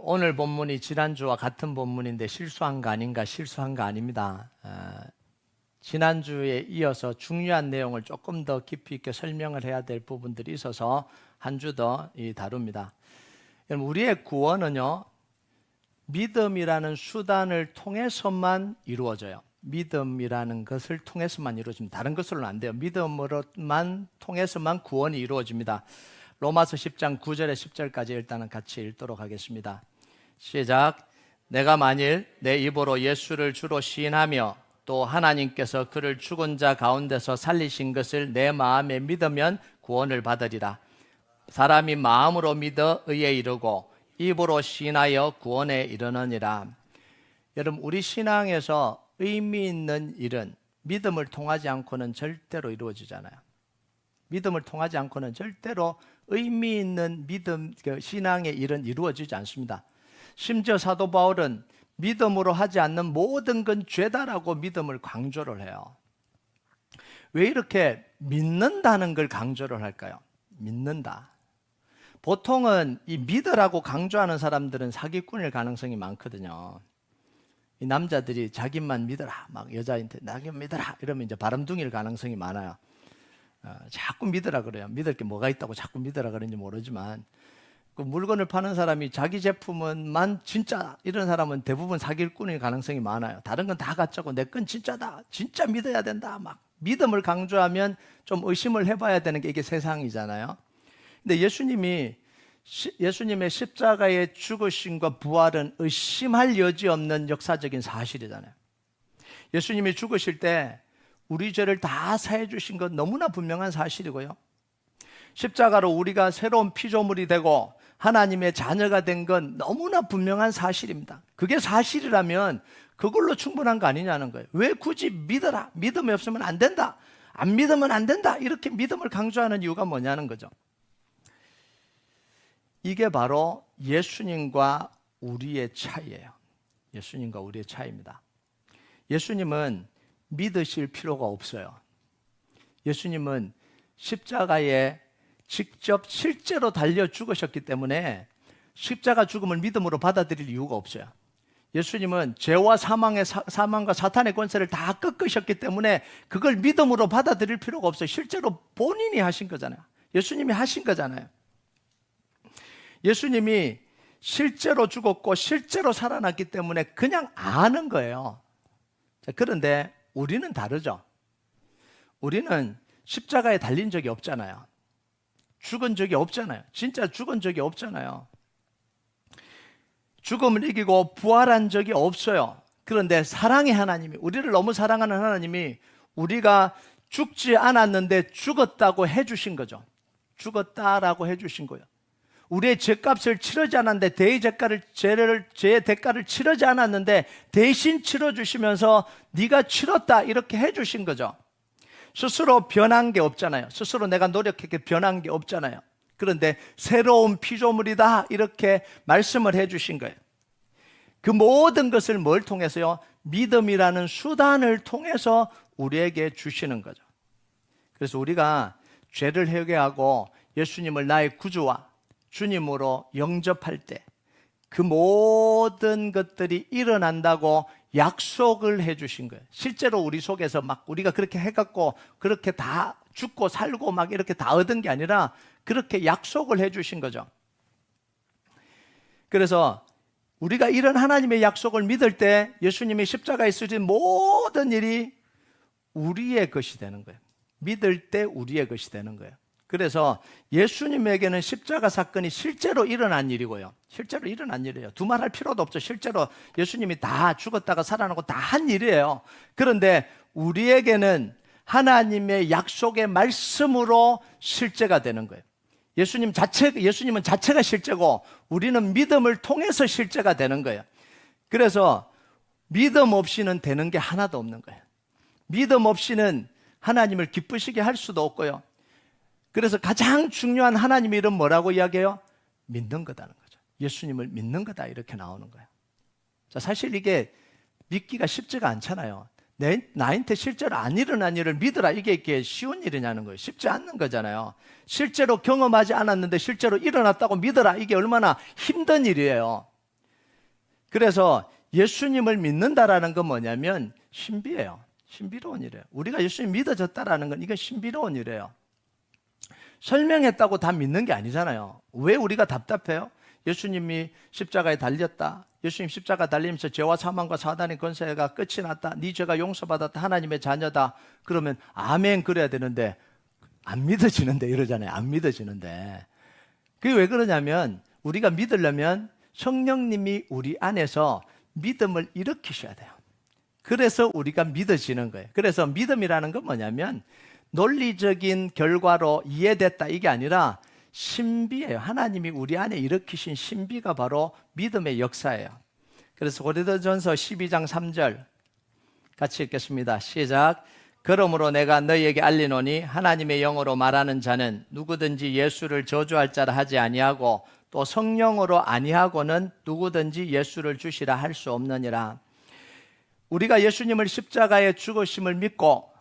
오늘 본문이 지난주와 같은 본문인데 실수한 거 아닌가? 실수한 거 아닙니다. 지난주에 이어서 중요한 내용을 조금 더 깊이 있게 설명을 해야 될 부분들이 있어서 한 주 더 다룹니다. 여러분, 우리의 구원은요, 믿음이라는 수단을 통해서만 이루어져요. 믿음이라는 것을 통해서만 이루어집니다. 다른 것으로는 안 돼요. 믿음으로만 통해서만 구원이 이루어집니다. 로마서 10장 9절에 10절까지 일단은 같이 읽도록 하겠습니다. 시작. 내가 만일 내 입으로 예수를 주로 시인하며 또 하나님께서 그를 죽은 자 가운데서 살리신 것을 내 마음에 믿으면 구원을 받으리라. 사람이 마음으로 믿어 의에 이르고 입으로 시인하여 구원에 이르느니라. 여러분, 우리 신앙에서 의미 있는 일은 믿음을 통하지 않고는 절대로 이루어지잖아요. 믿음을 통하지 않고는 절대로 의미 있는 믿음, 신앙의 일은 이루어지지 않습니다. 심지어 사도 바울은 믿음으로 하지 않는 모든 건 죄다라고 믿음을 강조를 해요. 왜 이렇게 믿는다는 걸 강조를 할까요? 믿는다. 보통은 이 믿으라고 강조하는 사람들은 사기꾼일 가능성이 많거든요. 이 남자들이 자기만 믿어라, 막 여자한테 나만 믿어라 이러면 이제 바람둥이일 가능성이 많아요. 자꾸 믿으라 그래요. 믿을 게 뭐가 있다고 자꾸 믿으라 그러는지 모르지만, 그 물건을 파는 사람이 자기 제품은만 진짜 이런 사람은 대부분 사기꾼일 가능성이 많아요. 다른 건 다 가짜고 내 건 진짜다, 진짜 믿어야 된다, 막 믿음을 강조하면 좀 의심을 해봐야 되는 게 이게 세상이잖아요. 근데 예수님의 십자가의 죽으심과 부활은 의심할 여지 없는 역사적인 사실이잖아요. 예수님이 죽으실 때 우리 죄를 다 사해 주신 건 너무나 분명한 사실이고요. 십자가로 우리가 새로운 피조물이 되고 하나님의 자녀가 된 건 너무나 분명한 사실입니다. 그게 사실이라면 그걸로 충분한 거 아니냐는 거예요. 왜 굳이 믿어라, 믿음이 없으면 안 된다, 안 믿으면 안 된다, 이렇게 믿음을 강조하는 이유가 뭐냐는 거죠. 이게 바로 예수님과 우리의 차이예요. 예수님과 우리의 차이입니다. 예수님은 믿으실 필요가 없어요. 예수님은 십자가에 직접 실제로 달려 죽으셨기 때문에 십자가 죽음을 믿음으로 받아들일 이유가 없어요. 예수님은 죄와 사망과 사탄의 권세를 다 꺾으셨기 때문에 그걸 믿음으로 받아들일 필요가 없어요. 실제로 본인이 하신 거잖아요. 예수님이 하신 거잖아요. 예수님이 실제로 죽었고 실제로 살아났기 때문에 그냥 아는 거예요. 그런데 우리는 다르죠. 우리는 십자가에 달린 적이 없잖아요. 죽은 적이 없잖아요. 진짜 죽은 적이 없잖아요. 죽음을 이기고 부활한 적이 없어요. 그런데 사랑의 하나님이, 우리를 너무 사랑하는 하나님이 우리가 죽지 않았는데 죽었다고 해주신 거죠. 죽었다라고 해주신 거예요. 우리의 죄값을 치르지 않았는데, 죄의 대가를 치르지 않았는데 대신 치러주시면서 네가 치렀다 이렇게 해주신 거죠. 스스로 변한 게 없잖아요. 스스로 내가 노력했게 변한 게 없잖아요. 그런데 새로운 피조물이다 이렇게 말씀을 해주신 거예요. 그 모든 것을 뭘 통해서요? 믿음이라는 수단을 통해서 우리에게 주시는 거죠. 그래서 우리가 죄를 회개하고 예수님을 나의 구주와 주님으로 영접할 때 그 모든 것들이 일어난다고 약속을 해주신 거예요. 실제로 우리 속에서 막 우리가 그렇게 해갖고 그렇게 다 죽고 살고 막 이렇게 다 얻은 게 아니라 그렇게 약속을 해주신 거죠. 그래서 우리가 이런 하나님의 약속을 믿을 때 예수님이 십자가에 쓰신 모든 일이 우리의 것이 되는 거예요. 믿을 때 우리의 것이 되는 거예요. 그래서 예수님에게는 십자가 사건이 실제로 일어난 일이고요. 실제로 일어난 일이에요. 두말할 필요도 없죠. 실제로 예수님이 다 죽었다가 살아나고 다 한 일이에요. 그런데 우리에게는 하나님의 약속의 말씀으로 실제가 되는 거예요. 예수님은 자체가 실제고 우리는 믿음을 통해서 실제가 되는 거예요. 그래서 믿음 없이는 되는 게 하나도 없는 거예요. 믿음 없이는 하나님을 기쁘시게 할 수도 없고요. 그래서 가장 중요한 하나님의 이름 뭐라고 이야기해요? 믿는 거다는 거죠. 예수님을 믿는 거다 이렇게 나오는 거예요. 자, 사실 이게 믿기가 쉽지가 않잖아요. 나한테 실제로 안 일어난 일을 믿으라. 이게 쉬운 일이냐는 거예요. 쉽지 않는 거잖아요. 실제로 경험하지 않았는데 실제로 일어났다고 믿으라. 이게 얼마나 힘든 일이에요. 그래서 예수님을 믿는다라는 건 뭐냐면 신비예요. 신비로운 일이에요. 우리가 예수님 믿어졌다라는 건 이건 신비로운 일이에요. 설명했다고 다 믿는 게 아니잖아요. 왜 우리가 답답해요? 예수님이 십자가에 달렸다. 예수님 십자가 달리면서 죄와 사망과 사단의 권세가 끝이 났다. 네 죄가 용서받았다. 하나님의 자녀다. 그러면 아멘 그래야 되는데 안 믿어지는데 이러잖아요. 안 믿어지는데. 그게 왜 그러냐면 우리가 믿으려면 성령님이 우리 안에서 믿음을 일으키셔야 돼요. 그래서 우리가 믿어지는 거예요. 그래서 믿음이라는 건 뭐냐면 논리적인 결과로 이해됐다 이게 아니라 신비예요. 하나님이 우리 안에 일으키신 신비가 바로 믿음의 역사예요. 그래서 고린도전서 12장 3절 같이 읽겠습니다. 시작. 그러므로 내가 너희에게 알리노니 하나님의 영으로 말하는 자는 누구든지 예수를 저주할 자라 하지 아니하고 또 성령으로 아니하고는 누구든지 예수를 주시라 할 수 없느니라. 우리가 예수님을 십자가에 죽으심을 믿고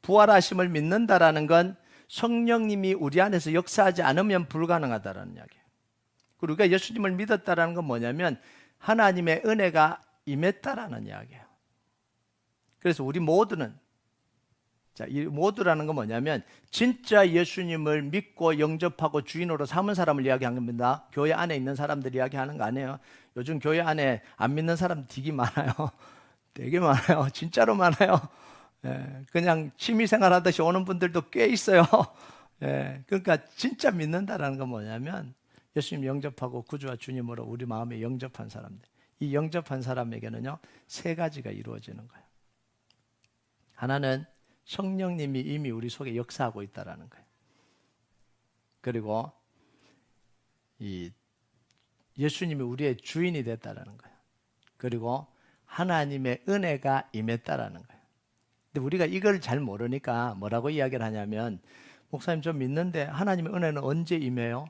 부활하심을 믿는다라는 건 성령님이 우리 안에서 역사하지 않으면 불가능하다라는 이야기예요. 그리고 우리가 예수님을 믿었다라는 건 뭐냐면 하나님의 은혜가 임했다라는 이야기예요. 그래서 우리 모두는 이 모두라는 건 뭐냐면 진짜 예수님을 믿고 영접하고 주인으로 삼은 사람을 이야기하는 겁니다. 교회 안에 있는 사람들 이야기하는 거 아니에요. 요즘 교회 안에 안 믿는 사람 되게 많아요. 되게 많아요. 진짜로 많아요. 그냥 취미생활 하듯이 오는 분들도 꽤 있어요. 그러니까 진짜 믿는다라는 건 뭐냐면 예수님 영접하고 구주와 주님으로 우리 마음에 영접한 사람들. 이 영접한 사람에게는요 3가지가 이루어지는 거예요. 하나는 성령님이 이미 우리 속에 역사하고 있다라는 거예요. 그리고 예수님이 우리의 주인이 됐다라는 거예요. 그리고 하나님의 은혜가 임했다라는 거예요. 근데 우리가 이걸 잘 모르니까 뭐라고 이야기를 하냐면 목사님 좀 믿는데 하나님의 은혜는 언제 임해요?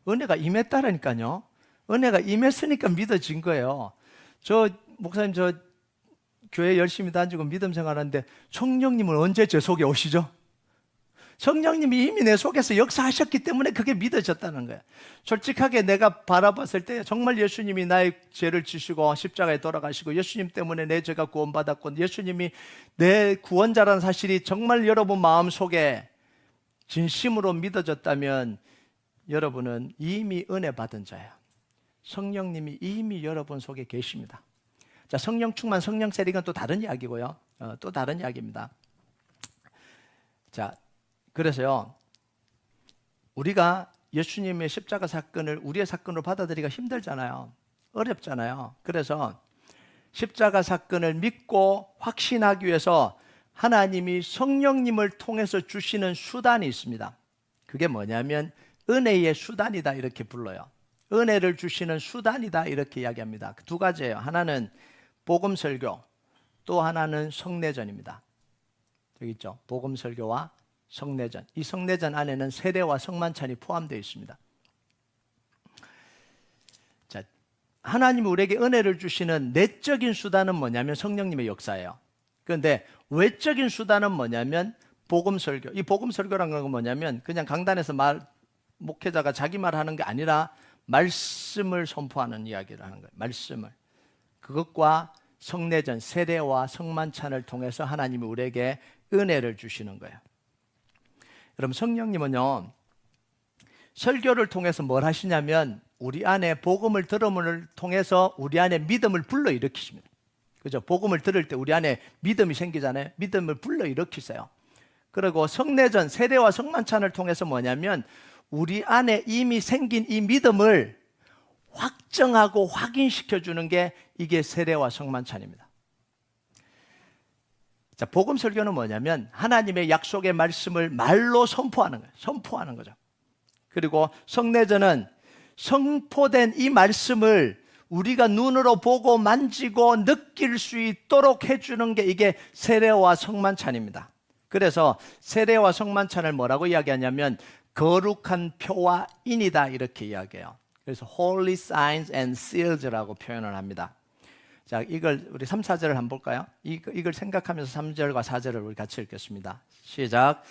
은혜가 임했다라니까요. 은혜가 임했으니까 믿어진 거예요. 목사님 교회 열심히 다니고 믿음 생활하는데 성령님은 언제 제 속에 오시죠? 성령님이 이미 내 속에서 역사하셨기 때문에 그게 믿어졌다는 거예요. 솔직하게 내가 바라봤을 때 정말 예수님이 나의 죄를 지시고 십자가에 돌아가시고 예수님 때문에 내 죄가 구원받았고 예수님이 내 구원자라는 사실이 정말 여러분 마음속에 진심으로 믿어졌다면 여러분은 이미 은혜 받은 자예요. 성령님이 이미 여러분 속에 계십니다. 자, 성령 충만, 성령 세례는 또 다른 이야기고요. 또 다른 이야기입니다. 자, 그래서요, 우리가 예수님의 십자가 사건을 우리의 사건으로 받아들이기가 힘들잖아요. 어렵잖아요. 그래서 십자가 사건을 믿고 확신하기 위해서 하나님이 성령님을 통해서 주시는 수단이 있습니다. 그게 뭐냐면 은혜의 수단이다 이렇게 불러요. 은혜를 주시는 수단이다 이렇게 이야기합니다. 2가지예요. 하나는 복음 설교, 또 하나는 성례전입니다. 여기 있죠. 복음 설교와 성례전. 이 성례전 안에는 세례와 성만찬이 포함되어 있습니다. 자, 하나님이 우리에게 은혜를 주시는 내적인 수단은 뭐냐면 성령님의 역사예요. 그런데 외적인 수단은 뭐냐면 복음 설교. 이 복음 설교라는 건 뭐냐면 그냥 강단에서 목회자가 자기 말하는 게 아니라 말씀을 선포하는 이야기를 하는 거예요. 말씀을. 그것과 성례전, 세례와 성만찬을 통해서 하나님이 우리에게 은혜를 주시는 거예요. 여러분 성령님은요 설교를 통해서 뭘 하시냐면 우리 안에 복음을 들음을 통해서 우리 안에 믿음을 불러일으키십니다. 그죠? 복음을 들을 때 우리 안에 믿음이 생기잖아요. 믿음을 불러일으키세요. 그리고 성례전, 세례와 성만찬을 통해서 뭐냐면 우리 안에 이미 생긴 이 믿음을 확정하고 확인시켜주는 게 이게 세례와 성만찬입니다. 자, 복음 설교는 뭐냐면 하나님의 약속의 말씀을 말로 선포하는 거예요. 선포하는 거죠. 그리고 성례전은 선포된 이 말씀을 우리가 눈으로 보고 만지고 느낄 수 있도록 해주는 게 이게 세례와 성만찬입니다. 그래서 세례와 성만찬을 뭐라고 이야기하냐면 거룩한 표와 인이다 이렇게 이야기해요. 그래서 Holy Signs and Seals라고 표현을 합니다. 자, 이걸 우리 3, 4절을 한번 볼까요? 이걸 생각하면서 3절과 4절을 우리 같이 읽겠습니다. 시작.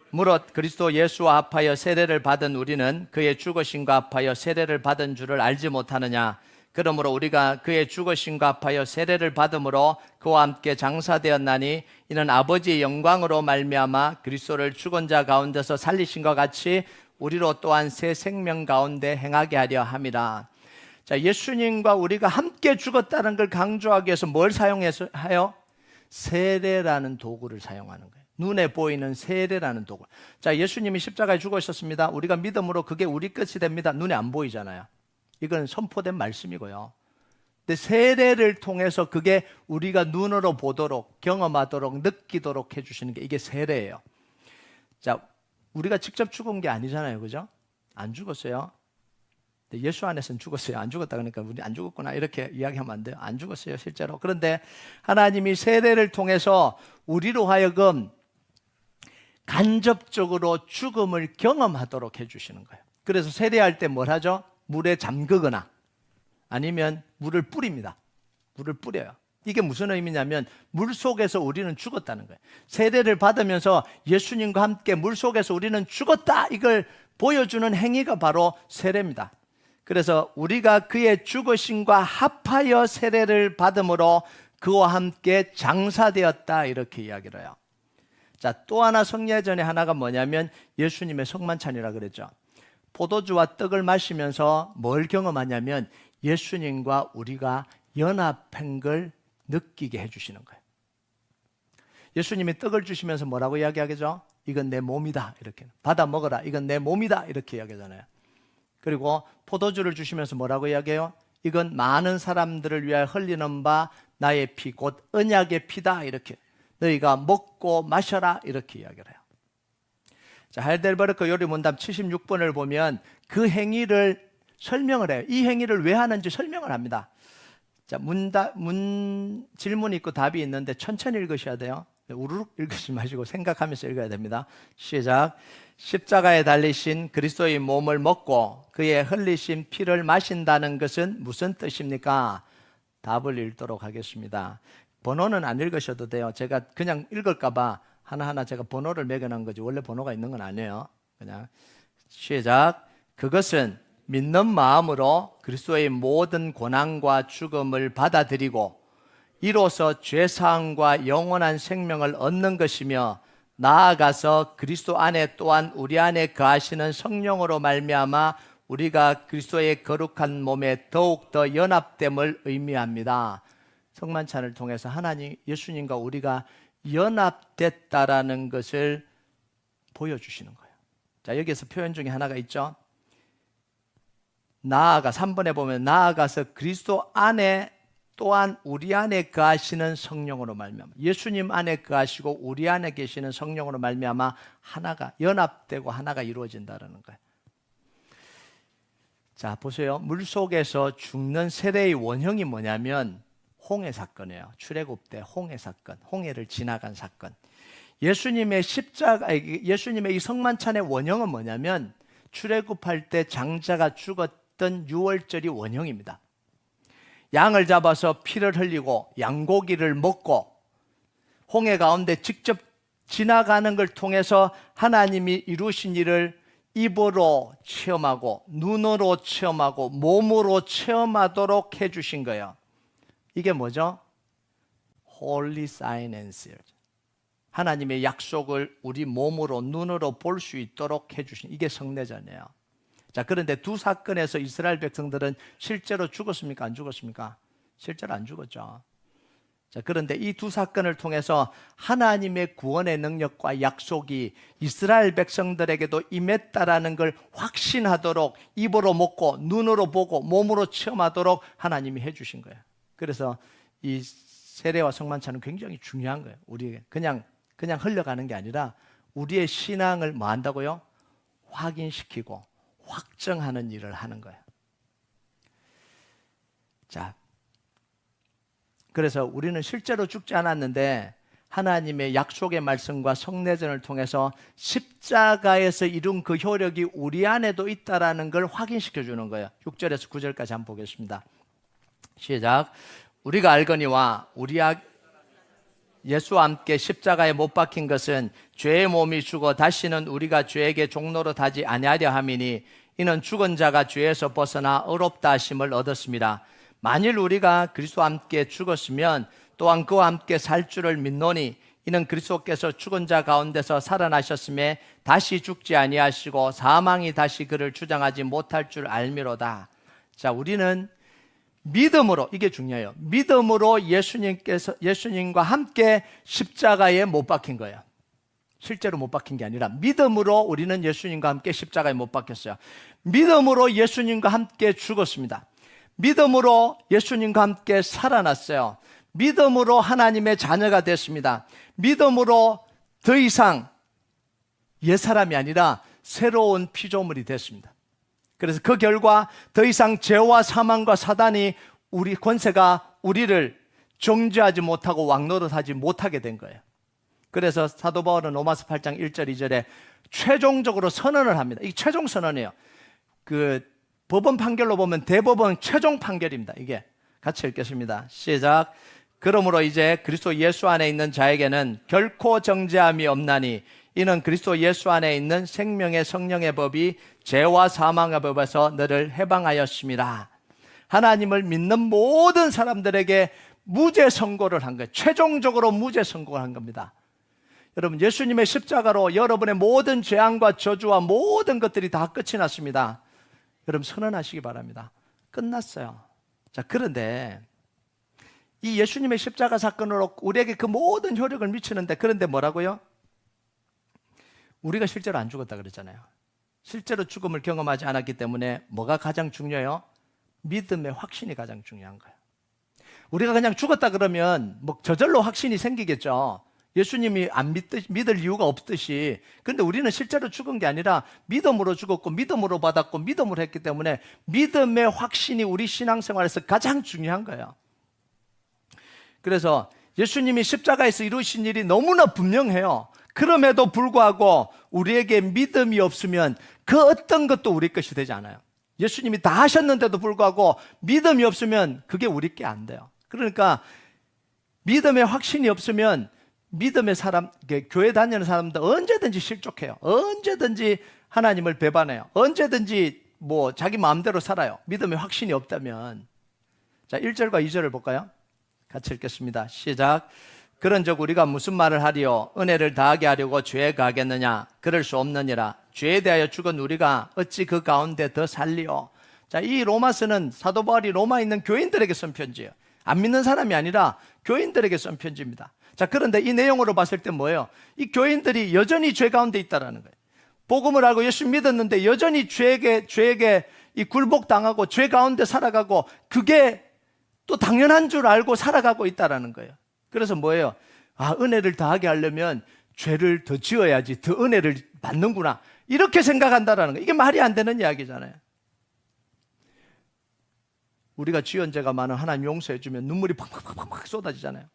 무릇 그리스도 예수와 합하여 세례를 받은 우리는 그의 죽으심과 합하여 세례를 받은 줄을 알지 못하느냐? 그러므로 우리가 그의 죽으심과 합하여 세례를 받음으로 그와 함께 장사되었나니 이는 아버지의 영광으로 말미암아 그리스도를 죽은 자 가운데서 살리신 것 같이 우리로 또한 새 생명 가운데 행하게 하려 함이라. 자, 예수님과 우리가 함께 죽었다는 걸 강조하기 위해서 뭘 사용해서 하여? 세례라는 도구를 사용하는 거예요. 눈에 보이는 세례라는 도구. 자, 예수님이 십자가에 죽으셨습니다. 우리가 믿음으로 그게 우리 끝이 됩니다. 눈에 안 보이잖아요. 이건 선포된 말씀이고요. 근데 세례를 통해서 그게 우리가 눈으로 보도록, 경험하도록, 느끼도록 해주시는 게 이게 세례예요. 자, 우리가 직접 죽은 게 아니잖아요. 그죠? 안 죽었어요. 예수 안에서는 죽었어요. 안 죽었다 그러니까 우리 안 죽었구나 이렇게 이야기하면 안 돼요. 안 죽었어요, 실제로. 그런데 하나님이 세례를 통해서 우리로 하여금 간접적으로 죽음을 경험하도록 해주시는 거예요. 그래서 세례할 때 뭘 하죠? 물에 잠그거나 아니면 물을 뿌립니다. 물을 뿌려요. 이게 무슨 의미냐면 물 속에서 우리는 죽었다는 거예요. 세례를 받으면서 예수님과 함께 물 속에서 우리는 죽었다, 이걸 보여주는 행위가 바로 세례입니다. 그래서 우리가 그의 죽으심과 합하여 세례를 받음으로 그와 함께 장사되었다, 이렇게 이야기를 해요. 자, 또 하나 성례전에 하나가 뭐냐면 예수님의 성만찬이라 그랬죠. 포도주와 떡을 마시면서 뭘 경험하냐면 예수님과 우리가 연합한 걸 느끼게 해주시는 거예요. 예수님이 떡을 주시면서 뭐라고 이야기하겠죠? 이건 내 몸이다, 이렇게. 받아 먹어라, 이건 내 몸이다, 이렇게 이야기하잖아요. 그리고 포도주를 주시면서 뭐라고 이야기해요? 이건 많은 사람들을 위하여 흘리는 바 나의 피, 곧 언약의 피다, 이렇게. 너희가 먹고 마셔라, 이렇게 이야기를 해요. 자, 하이델베르크 요리문답 76번을 보면 그 행위를 설명을 해요. 이 행위를 왜 하는지 설명을 합니다. 자, 질문이 있고 답이 있는데 천천히 읽으셔야 돼요. 우르륵 읽으시 마시고 생각하면서 읽어야 됩니다. 시작. 십자가에 달리신 그리스도의 몸을 먹고 그의 흘리신 피를 마신다는 것은 무슨 뜻입니까? 답을 읽도록 하겠습니다. 번호는 안 읽으셔도 돼요. 제가 그냥 읽을까 봐 하나하나 제가 번호를 매겨놓은 거지 원래 번호가 있는 건 아니에요. 그냥 시작. 그것은 믿는 마음으로 그리스도의 모든 고난과 죽음을 받아들이고 이로써 죄사함과 영원한 생명을 얻는 것이며 나아가서 그리스도 안에 또한 우리 안에 거하시는 성령으로 말미암아 우리가 그리스도의 거룩한 몸에 더욱 더 연합됨을 의미합니다. 성만찬을 통해서 하나님, 예수님과 우리가 연합됐다라는 것을 보여주시는 거예요. 자, 여기에서 표현 중에 하나가 있죠. 나아가 3번에 보면 나아가서 그리스도 안에 또한 우리 안에 거하시는 성령으로 말미암아, 예수님 안에 거하시고 우리 안에 계시는 성령으로 말미암아 하나가 연합되고 하나가 이루어진다는 거예요. 자, 보세요. 물속에서 죽는 세례의 원형이 뭐냐면 홍해 사건이에요. 출애굽 때 홍해 사건, 홍해를 지나간 사건. 예수님의 예수님의 이 성만찬의 원형은 뭐냐면 출애굽할 때 장자가 죽었던 유월절이 원형입니다. 양을 잡아서 피를 흘리고 양고기를 먹고 홍해 가운데 직접 지나가는 걸 통해서 하나님이 이루신 일을 입으로 체험하고 눈으로 체험하고 몸으로 체험하도록 해주신 거예요. 이게 뭐죠? Holy Sign and Seal. 하나님의 약속을 우리 몸으로 눈으로 볼 수 있도록 해주신, 이게 성례전이에요. 자, 그런데 두 사건에서 이스라엘 백성들은 실제로 죽었습니까? 안 죽었습니까? 실제로 안 죽었죠. 자, 그런데 이 두 사건을 통해서 하나님의 구원의 능력과 약속이 이스라엘 백성들에게도 임했다라는 걸 확신하도록 입으로 먹고 눈으로 보고 몸으로 체험하도록 하나님이 해주신 거예요. 그래서 이 세례와 성만찬은 굉장히 중요한 거예요. 우리에게 그냥 흘러가는 게 아니라 우리의 신앙을 뭐 한다고요? 확인시키고 확정하는 일을 하는 거예요. 자, 그래서 우리는 실제로 죽지 않았는데 하나님의 약속의 말씀과 성례전을 통해서 십자가에서 이룬 그 효력이 우리 안에도 있다라는 걸 확인시켜 주는 거예요. 6절에서 9절까지 한번 보겠습니다. 시작. 우리가 알거니와 예수와 함께 십자가에 못 박힌 것은 죄의 몸이 죽어 다시는 우리가 죄에게 종노릇 하지 아니하려 함이니 이는 죽은 자가 죄에서 벗어나 의롭다 하심을 얻었습니다. 만일 우리가 그리스도와 함께 죽었으면 또한 그와 함께 살 줄을 믿노니 이는 그리스도께서 죽은 자 가운데서 살아나셨음에 다시 죽지 아니하시고 사망이 다시 그를 주장하지 못할 줄 알미로다. 자, 우리는 믿음으로, 이게 중요해요. 믿음으로 예수님과 함께 십자가에 못 박힌 거예요. 실제로 못 박힌 게 아니라 믿음으로 우리는 예수님과 함께 십자가에 못 박혔어요. 믿음으로 예수님과 함께 죽었습니다. 믿음으로 예수님과 함께 살아났어요. 믿음으로 하나님의 자녀가 됐습니다. 믿음으로 더 이상 옛사람이 아니라 새로운 피조물이 됐습니다. 그래서 그 결과 더 이상 죄와 사망과 사단이 우리 권세가 우리를 정죄하지 못하고 왕노릇하지 못하게 된 거예요. 그래서 사도 바울은 로마서 8장 1절 2절에 최종적으로 선언을 합니다. 이게 최종 선언이에요. 그 법원 판결로 보면 대법원 최종 판결입니다. 이게 같이 읽겠습니다. 시작. 그러므로 이제 그리스도 예수 안에 있는 자에게는 결코 정죄함이 없나니 이는 그리스도 예수 안에 있는 생명의 성령의 법이 죄와 사망의 법에서 너를 해방하였습니다. 하나님을 믿는 모든 사람들에게 무죄 선고를 한 거예요. 최종적으로 무죄 선고를 한 겁니다. 여러분, 예수님의 십자가로 여러분의 모든 재앙과 저주와 모든 것들이 다 끝이 났습니다. 여러분, 선언하시기 바랍니다. 끝났어요. 자, 그런데 이 예수님의 십자가 사건으로 우리에게 그 모든 효력을 미치는데, 그런데 뭐라고요? 우리가 실제로 안 죽었다 그랬잖아요. 실제로 죽음을 경험하지 않았기 때문에 뭐가 가장 중요해요? 믿음의 확신이 가장 중요한 거예요. 우리가 그냥 죽었다 그러면 뭐 저절로 확신이 생기겠죠. 예수님이 안 믿을 이유가 없듯이. 근데 우리는 실제로 죽은 게 아니라 믿음으로 죽었고 믿음으로 받았고 믿음으로 했기 때문에 믿음의 확신이 우리 신앙생활에서 가장 중요한 거예요. 그래서 예수님이 십자가에서 이루신 일이 너무나 분명해요. 그럼에도 불구하고 우리에게 믿음이 없으면 그 어떤 것도 우리 것이 되지 않아요. 예수님이 다 하셨는데도 불구하고 믿음이 없으면 그게 우리 게 안 돼요. 그러니까 믿음의 확신이 없으면 믿음의 사람, 교회 다니는 사람들 언제든지 실족해요. 언제든지 하나님을 배반해요. 언제든지 뭐 자기 마음대로 살아요. 믿음의 확신이 없다면. 자, 1절과 2절을 볼까요? 같이 읽겠습니다. 시작. 그런즉 우리가 무슨 말을 하리요? 은혜를 다하게 하려고 죄에 가겠느냐? 그럴 수 없느니라. 죄에 대하여 죽은 우리가 어찌 그 가운데 더 살리요? 자, 이 로마서는 사도 바울이 로마에 있는 교인들에게 쓴 편지예요. 안 믿는 사람이 아니라 교인들에게 쓴 편지입니다. 자, 그런데 이 내용으로 봤을 때 뭐예요? 이 교인들이 여전히 죄 가운데 있다라는 거예요. 복음을 알고 예수 믿었는데 여전히 죄에게 이 굴복당하고 죄 가운데 살아가고 그게 또 당연한 줄 알고 살아가고 있다라는 거예요. 그래서 뭐예요? 아, 은혜를 다하게 하려면 죄를 더 지어야지 더 은혜를 받는구나, 이렇게 생각한다라는 거예요. 이게 말이 안 되는 이야기잖아요. 우리가 지은 죄가 많은 하나님 용서해 주면 눈물이 팍팍팍팍 쏟아지잖아요.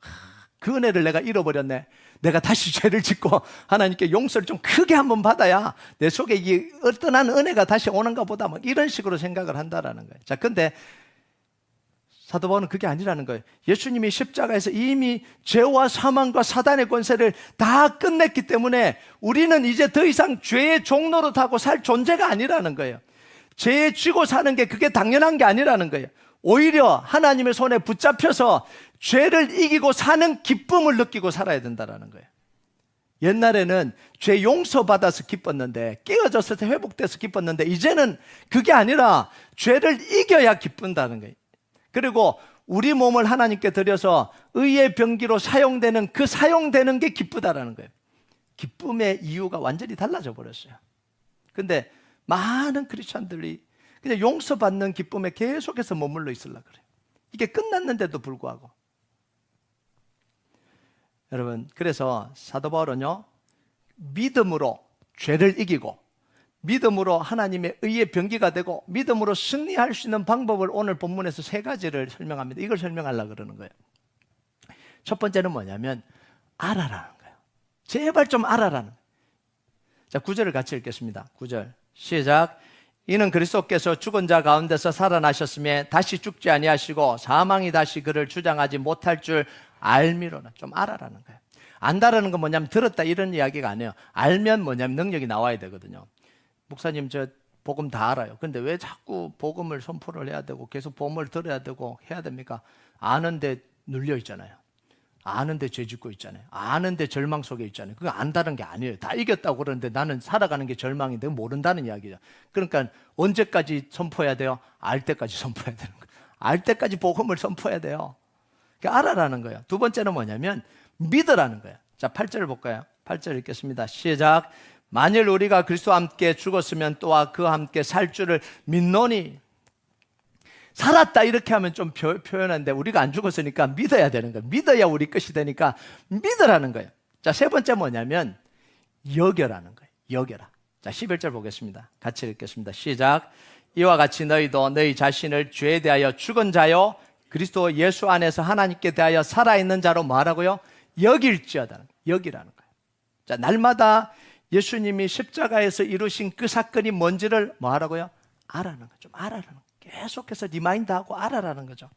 그 은혜를 내가 잃어버렸네. 내가 다시 죄를 짓고 하나님께 용서를 좀 크게 한번 받아야 내 속에 이 어떠한 은혜가 다시 오는가 보다, 막 이런 식으로 생각을 한다라는 거예요. 자, 근데 사도 바울은 그게 아니라는 거예요. 예수님이 십자가에서 이미 죄와 사망과 사단의 권세를 다 끝냈기 때문에 우리는 이제 더 이상 죄의 종노릇하고 살 존재가 아니라는 거예요. 죄에 쥐고 사는 게 그게 당연한 게 아니라는 거예요. 오히려 하나님의 손에 붙잡혀서 죄를 이기고 사는 기쁨을 느끼고 살아야 된다는 거예요. 옛날에는 죄 용서받아서 기뻤는데, 깨어졌을 때 회복돼서 기뻤는데, 이제는 그게 아니라 죄를 이겨야 기쁜다는 거예요. 그리고 우리 몸을 하나님께 드려서 의의 병기로 사용되는 그 사용되는 게 기쁘다라는 거예요. 기쁨의 이유가 완전히 달라져 버렸어요. 근데 많은 크리스찬들이 그냥 용서받는 기쁨에 계속해서 머물러 있으려고 그래요. 이게 끝났는데도 불구하고. 여러분, 그래서 사도 바울은요, 믿음으로 죄를 이기고 믿음으로 하나님의 의의 병기가 되고 믿음으로 승리할 수 있는 방법을 오늘 본문에서 3가지를 설명합니다. 이걸 설명하려고 그러는 거예요. 첫 번째는 뭐냐면 알아라는 거예요. 제발 좀 알아라는 거예요. 자, 9절을 같이 읽겠습니다. 9절 시작. 이는 그리스도께서 죽은 자 가운데서 살아나셨음에 다시 죽지 아니하시고 사망이 다시 그를 주장하지 못할 줄 알미로라. 좀 알아라는 거예요. 안다라는 건 뭐냐면 들었다 이런 이야기가 아니에요. 알면 뭐냐면 능력이 나와야 되거든요. 목사님 저 복음 다 알아요. 근데 왜 자꾸 복음을 선포를 해야 되고 계속 복음을 들어야 되고 해야 됩니까? 아는데 눌려 있잖아요. 아는데 죄 짓고 있잖아요. 아는데 절망 속에 있잖아요. 그거 안다는 게 아니에요. 다 이겼다고 그러는데 나는 살아가는 게 절망인데 모른다는 이야기죠. 그러니까 언제까지 선포해야 돼요? 알 때까지 선포해야 되는 거예요. 알 때까지 복음을 선포해야 돼요. 그러니까 알아라는 거예요. 두 번째는 뭐냐면 믿으라는 거예요. 자, 8절을 볼까요? 8절 읽겠습니다. 시작. 만일 우리가 그리스도와 함께 죽었으면 또한 그와 함께 살 줄을 믿노니. 살았다 이렇게 하면 좀 표현한데 우리가 안 죽었으니까 믿어야 되는 거예요. 믿어야 우리 것이 되니까 믿으라는 거예요. 자, 세 번째 뭐냐면 여겨라는 거예요. 여겨라. 자, 11절 보겠습니다. 같이 읽겠습니다. 시작. 이와 같이 너희도 너희 자신을 죄에 대하여 죽은 자요 그리스도 예수 안에서 하나님께 대하여 살아있는 자로 뭐하라고요? 여길지어다. 여기라는 거예요. 자, 날마다 예수님이 십자가에서 이루신 그 사건이 뭔지를 뭐하라고요? 알아라는 거죠. 좀 알아라는 거예요. 계속해서 리마인드하고 알아라는 거죠.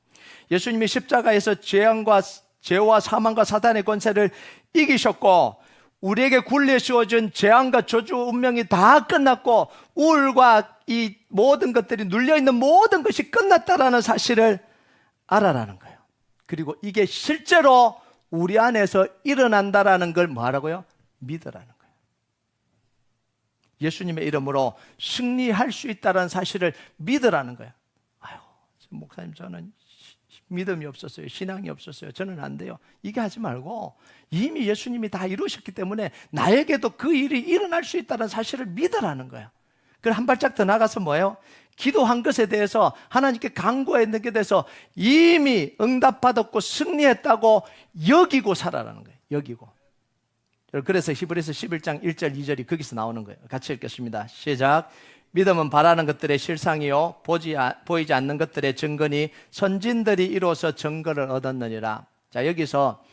예수님이 십자가에서 죄와 사망과 사단의 권세를 이기셨고 우리에게 굴려 씌워준 재앙과 저주 운명이 다 끝났고 우울과 이 모든 것들이 눌려있는 모든 것이 끝났다라는 사실을 알아라는 거예요. 그리고 이게 실제로 우리 안에서 일어난다라는 걸 뭐하라고요? 믿으라는 거예요. 예수님의 이름으로 승리할 수 있다는 사실을 믿으라는 거예요. 아유, 목사님 저는 믿음이 없었어요. 신앙이 없었어요. 저는 안 돼요. 이게 하지 말고 이미 예수님이 다 이루셨기 때문에 나에게도 그 일이 일어날 수 있다는 사실을 믿으라는 거예요. 그럼 한 발짝 더 나가서 뭐예요? 기도한 것에 대해서 하나님께 간구했는 것에 대해서 이미 응답받았고 승리했다고 여기고 살아라는 거예요. 여기고. 그래서 히브리서 11장 1절 2절이 거기서 나오는 거예요. 같이 읽겠습니다. 시작. 믿음은 바라는 것들의 실상이요 보이지 않는 것들의 증거니 선진들이 이로써 증거를 얻었느니라. 자, 여기서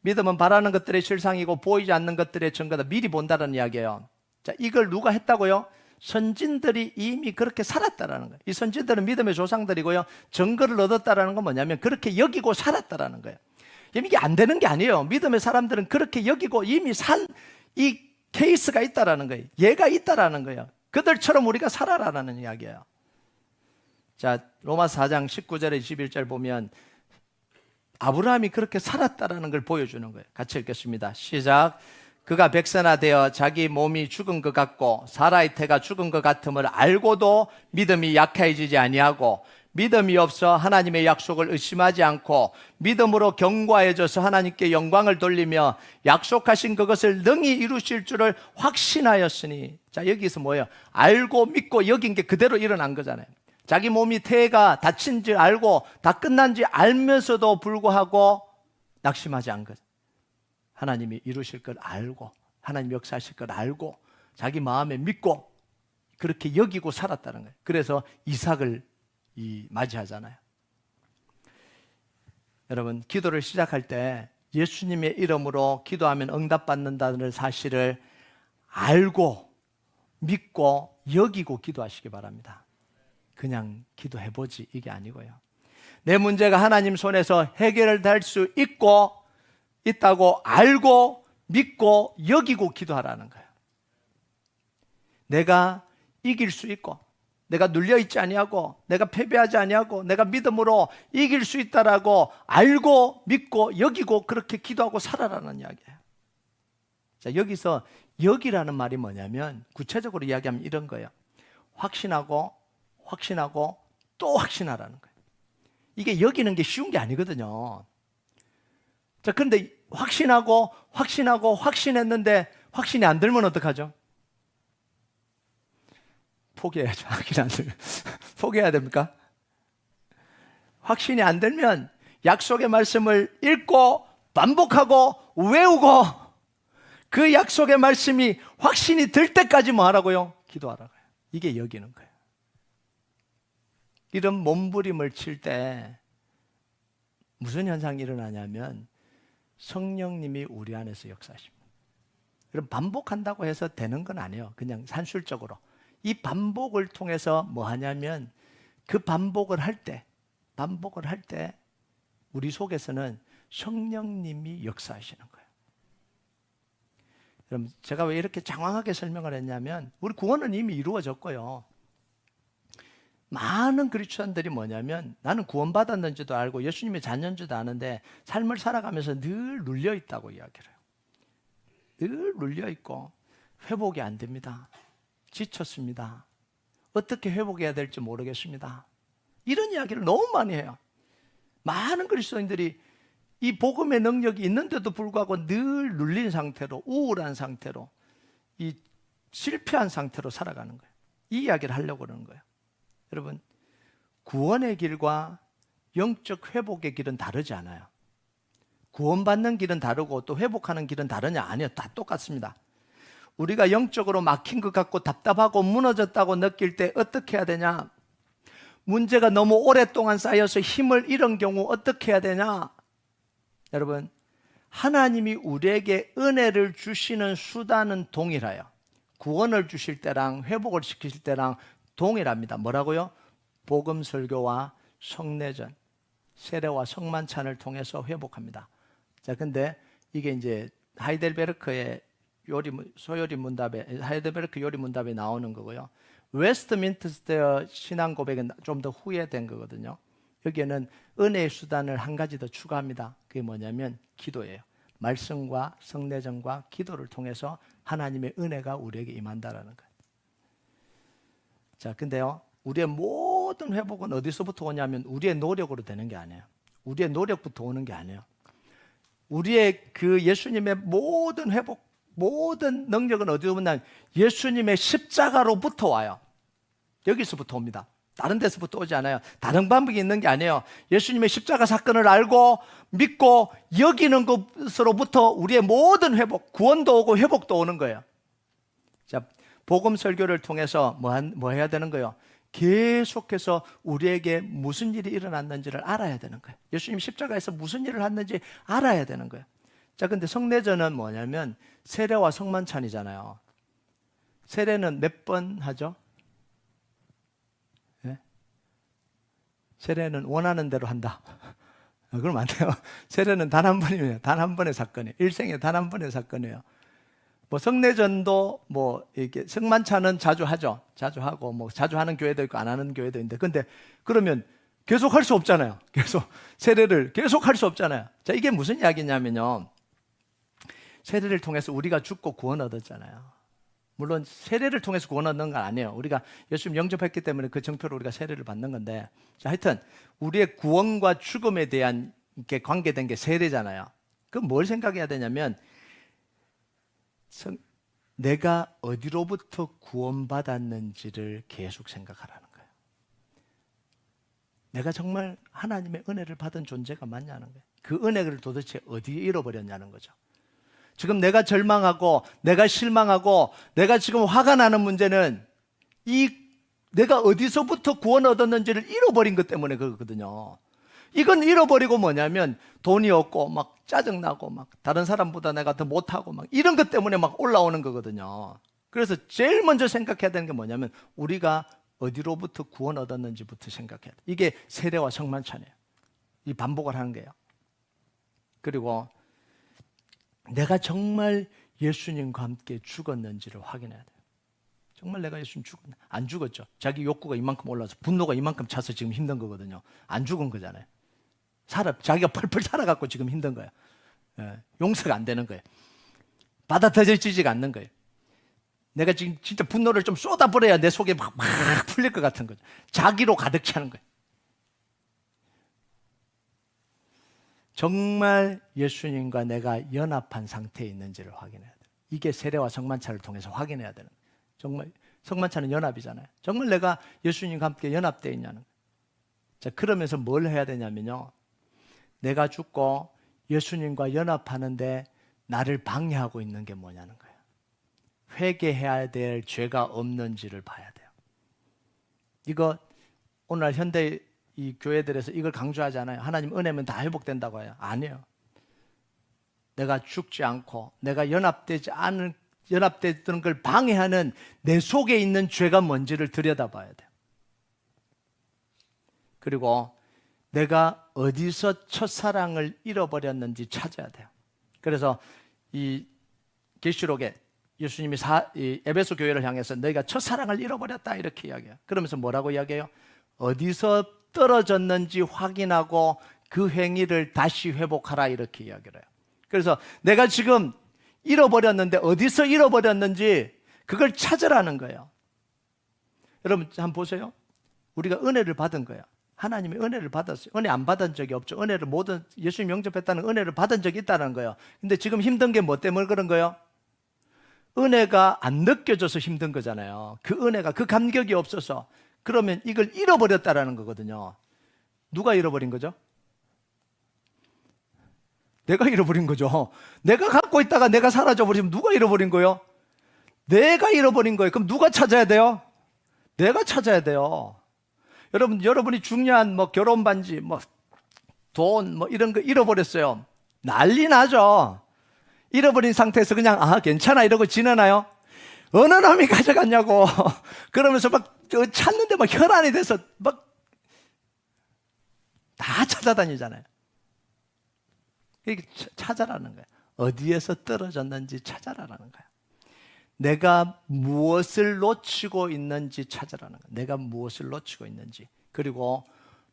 믿음은 바라는 것들의 실상이고 보이지 않는 것들의 증거다. 미리 본다는 이야기예요. 자, 이걸 누가 했다고요? 선진들이 이미 그렇게 살았다라는 거예요. 이 선진들은 믿음의 조상들이고요. 증거를 얻었다라는 건 뭐냐면 그렇게 여기고 살았다라는 거예요. 이게 안 되는 게 아니에요. 믿음의 사람들은 그렇게 여기고 이미 산 이 케이스가 있다라는 거예요. 얘가 있다라는 거예요. 그들처럼 우리가 살아라라는 이야기예요. 자, 로마서 4장 19절에 21절 보면 아브라함이 그렇게 살았다라는 걸 보여주는 거예요. 같이 읽겠습니다. 시작. 그가 백선화되어 자기 몸이 죽은 것 같고 사라의 태가 죽은 것 같음을 알고도 믿음이 약해지지 아니하고 믿음이 없어 하나님의 약속을 의심하지 않고 믿음으로 견고해져서 하나님께 영광을 돌리며 약속하신 그것을 능히 이루실 줄을 확신하였으니. 자, 여기서 뭐예요? 알고 믿고 여긴 게 그대로 일어난 거잖아요. 자기 몸이 태가 다친 줄 알고 다 끝난 줄 알면서도 불구하고 낙심하지 않은 거죠. 하나님이 이루실 걸 알고 하나님 역사하실 걸 알고 자기 마음에 믿고 그렇게 여기고 살았다는 거예요. 그래서 이삭을 맞이하잖아요. 여러분, 기도를 시작할 때 예수님의 이름으로 기도하면 응답받는다는 사실을 알고 믿고 여기고 기도하시기 바랍니다. 그냥 기도해보지 이게 아니고요. 내 문제가 하나님 손에서 해결될 수 있다고 알고 믿고 여기고 기도하라는 거예요. 내가 이길 수 있고 내가 눌려있지 아니하고 내가 패배하지 아니하고 내가 믿음으로 이길 수 있다라고 알고 믿고 여기고 그렇게 기도하고 살아라는 이야기예요. 자, 여기서 여기라는 말이 뭐냐면 구체적으로 이야기하면 이런 거예요. 확신하고 또 확신하라는 거예요. 이게 여기는 게 쉬운 게 아니거든요. 자, 그런데 확신했는데 확신이 안 들면 어떡하죠? 포기해야죠. 확신 안 들면. 포기해야 됩니까? 확신이 안 들면 약속의 말씀을 읽고 반복하고 외우고 그 약속의 말씀이 확신이 들 때까지 뭐 하라고요? 기도하라고요. 이게 여기는 거예요. 이런 몸부림을 칠 때 무슨 현상이 일어나냐면 성령님이 우리 안에서 역사하십니다. 그럼 반복한다고 해서 되는 건 아니에요. 그냥 산술적으로 이 반복을 통해서 뭐 하냐면 그 반복을 할 때 우리 속에서는 성령님이 역사하시는 거예요. 그럼 제가 왜 이렇게 장황하게 설명을 했냐면 우리 구원은 이미 이루어졌고요. 많은 그리스도인들이 뭐냐면 나는 구원받았는지도 알고 예수님의 자녀인지도 아는데 삶을 살아가면서 늘 눌려 있다고 이야기를 해요. 늘 눌려 있고 회복이 안 됩니다. 지쳤습니다. 어떻게 회복해야 될지 모르겠습니다. 이런 이야기를 너무 많이 해요. 많은 그리스도인들이 이 복음의 능력이 있는데도 불구하고 늘 눌린 상태로, 우울한 상태로, 이 실패한 상태로 살아가는 거예요. 이 이야기를 하려고 그러는 거예요. 여러분, 구원의 길과 영적 회복의 길은 다르지 않아요. 구원받는 길은 다르고 또 회복하는 길은 다르냐? 아니요, 다 똑같습니다. 우리가 영적으로 막힌 것 같고 답답하고 무너졌다고 느낄 때 어떻게 해야 되냐? 문제가 너무 오랫동안 쌓여서 힘을 잃은 경우 어떻게 해야 되냐? 여러분, 하나님이 우리에게 은혜를 주시는 수단은 동일해요. 구원을 주실 때랑 회복을 시키실 때랑 동일합니다. 뭐라고요? 복음 설교와 성례전, 세례와 성만찬을 통해서 회복합니다. 자, 근데 이게 이제 하이델베르크의 소요리 문답에, 하이델베르크 요리 문답에 나오는 거고요. 웨스트민스터 신앙 고백은 좀 더 후에 된 거거든요. 여기에는 은혜의 수단을 한 가지 더 추가합니다. 그게 뭐냐면 기도예요. 말씀과 성례전과 기도를 통해서 하나님의 은혜가 우리에게 임한다라는 거예요. 자, 근데요, 우리의 모든 회복은 어디서부터 오냐면 우리의 노력으로 되는 게 아니에요. 우리의 노력부터 오는 게 아니에요. 우리의 그 예수님의 모든 회복, 모든 능력은 어디서 오냐면 예수님의 십자가로부터 와요. 여기서부터 옵니다. 다른 데서부터 오지 않아요. 다른 방법이 있는 게 아니에요. 예수님의 십자가 사건을 알고 믿고 여기는 것으로부터 우리의 모든 회복, 구원도 오고 회복도 오는 거예요. 자, 복음 설교를 통해서 뭐 해야 되는 거예요? 계속해서 우리에게 무슨 일이 일어났는지를 알아야 되는 거예요. 예수님 십자가에서 무슨 일을 했는지 알아야 되는 거예요. 자, 근데 성례전은 뭐냐면 세례와 성만찬이잖아요. 세례는 몇 번 하죠? 네? 세례는 원하는 대로 한다. 그럼 안 돼요. 세례는 단 한 번이에요. 단 한 번의 사건이에요. 일생에 단 한 번의 사건이에요. 뭐 성례전도 뭐 이렇게 성만찬은 자주 하죠. 자주 하고 뭐 자주 하는 교회도 있고 안 하는 교회도 있는데, 근데 그러면 계속 할 수 없잖아요. 계속 세례를 계속 할 수 없잖아요. 자, 이게 무슨 이야기냐면요. 세례를 통해서 우리가 죽고 구원 얻었잖아요. 물론 세례를 통해서 구원 얻는 건 아니에요. 우리가 예수님 영접했기 때문에 그 정표로 우리가 세례를 받는 건데, 자, 하여튼 우리의 구원과 죽음에 대한 게 관계된 게 세례잖아요. 그럼 뭘 생각해야 되냐면 내가 어디로부터 구원받았는지를 계속 생각하라는 거예요. 내가 정말 하나님의 은혜를 받은 존재가 맞냐는 거예요. 그 은혜를 도대체 어디에 잃어버렸냐는 거죠. 지금 내가 절망하고 내가 실망하고 내가 지금 화가 나는 문제는 내가 어디서부터 구원 얻었는지를 잃어버린 것 때문에 그렇거든요. 이건 잃어버리고 뭐냐면 돈이 없고 막 짜증나고 막 다른 사람보다 내가 더 못하고 막 이런 것 때문에 막 올라오는 거거든요. 그래서 제일 먼저 생각해야 되는 게 뭐냐면 우리가 어디로부터 구원 얻었는지부터 생각해야 돼. 이게 세례와 성만찬이에요. 이 반복을 하는 거예요. 그리고 내가 정말 예수님과 함께 죽었는지를 확인해야 돼요. 정말 내가 예수님 죽었나? 안 죽었죠. 자기 욕구가 이만큼 올라서 분노가 이만큼 차서 지금 힘든 거거든요. 안 죽은 거잖아요. 자기가 펄펄 살아갖고 지금 힘든 거예요. 용서가 안 되는 거예요. 받아들여지지가 않는 거예요. 내가 지금 진짜 분노를 좀 쏟아버려야 내 속에 막 풀릴 것 같은 거죠. 자기로 가득 차는 거예요. 정말 예수님과 내가 연합한 상태에 있는지를 확인해야 돼요. 이게 세례와 성만찬을 통해서 확인해야 되는 거예요. 정말 성만찬은 연합이잖아요. 정말 내가 예수님과 함께 연합되어 있냐는 거예요. 자, 그러면서 뭘 해야 되냐면요. 내가 죽고 예수님과 연합하는데 나를 방해하고 있는 게 뭐냐는 거예요. 회개해야 될 죄가 없는지를 봐야 돼요. 이거 오늘 현대 이 교회들에서 이걸 강조하잖아요. 하나님 은혜면 다 회복된다고 해요. 아니에요. 내가 죽지 않고 내가 연합되지 연합됐던 걸 방해하는 내 속에 있는 죄가 뭔지를 들여다봐야 돼요. 그리고 내가 어디서 첫사랑을 잃어버렸는지 찾아야 돼요. 그래서 이 계시록에 예수님이 에베소 교회를 향해서 너희가 첫사랑을 잃어버렸다 이렇게 이야기해요. 그러면서 뭐라고 이야기해요? 어디서 떨어졌는지 확인하고 그 행위를 다시 회복하라 이렇게 이야기를 해요. 그래서 내가 지금 잃어버렸는데 어디서 잃어버렸는지 그걸 찾으라는 거예요. 여러분 한번 보세요. 우리가 은혜를 받은 거예요. 하나님의 은혜를 받았어요. 은혜 안 받은 적이 없죠. 은혜를 모든 예수님 영접했다는 은혜를 받은 적이 있다는 거예요. 근데 지금 힘든 게 뭐 때문에 그런 거예요? 은혜가 안 느껴져서 힘든 거잖아요. 그 은혜가 그 감격이 없어서. 그러면 이걸 잃어버렸다라는 거거든요. 누가 잃어버린 거죠? 내가 잃어버린 거죠. 내가 갖고 있다가 내가 사라져버리면 누가 잃어버린 거예요? 내가 잃어버린 거예요. 그럼 누가 찾아야 돼요? 내가 찾아야 돼요. 여러분이 중요한 결혼 반지, 돈, 이런 거 잃어버렸어요. 난리 나죠. 잃어버린 상태에서 그냥 괜찮아 이러고 지내나요? 어느 놈이 가져갔냐고. 그러면서 찾는데 혈안이 돼서 다 찾아다니잖아요. 이렇게 찾아라는 거예요. 어디에서 떨어졌는지 찾아라는 거예요. 내가 무엇을 놓치고 있는지 찾아라는 거예요. 내가 무엇을 놓치고 있는지, 그리고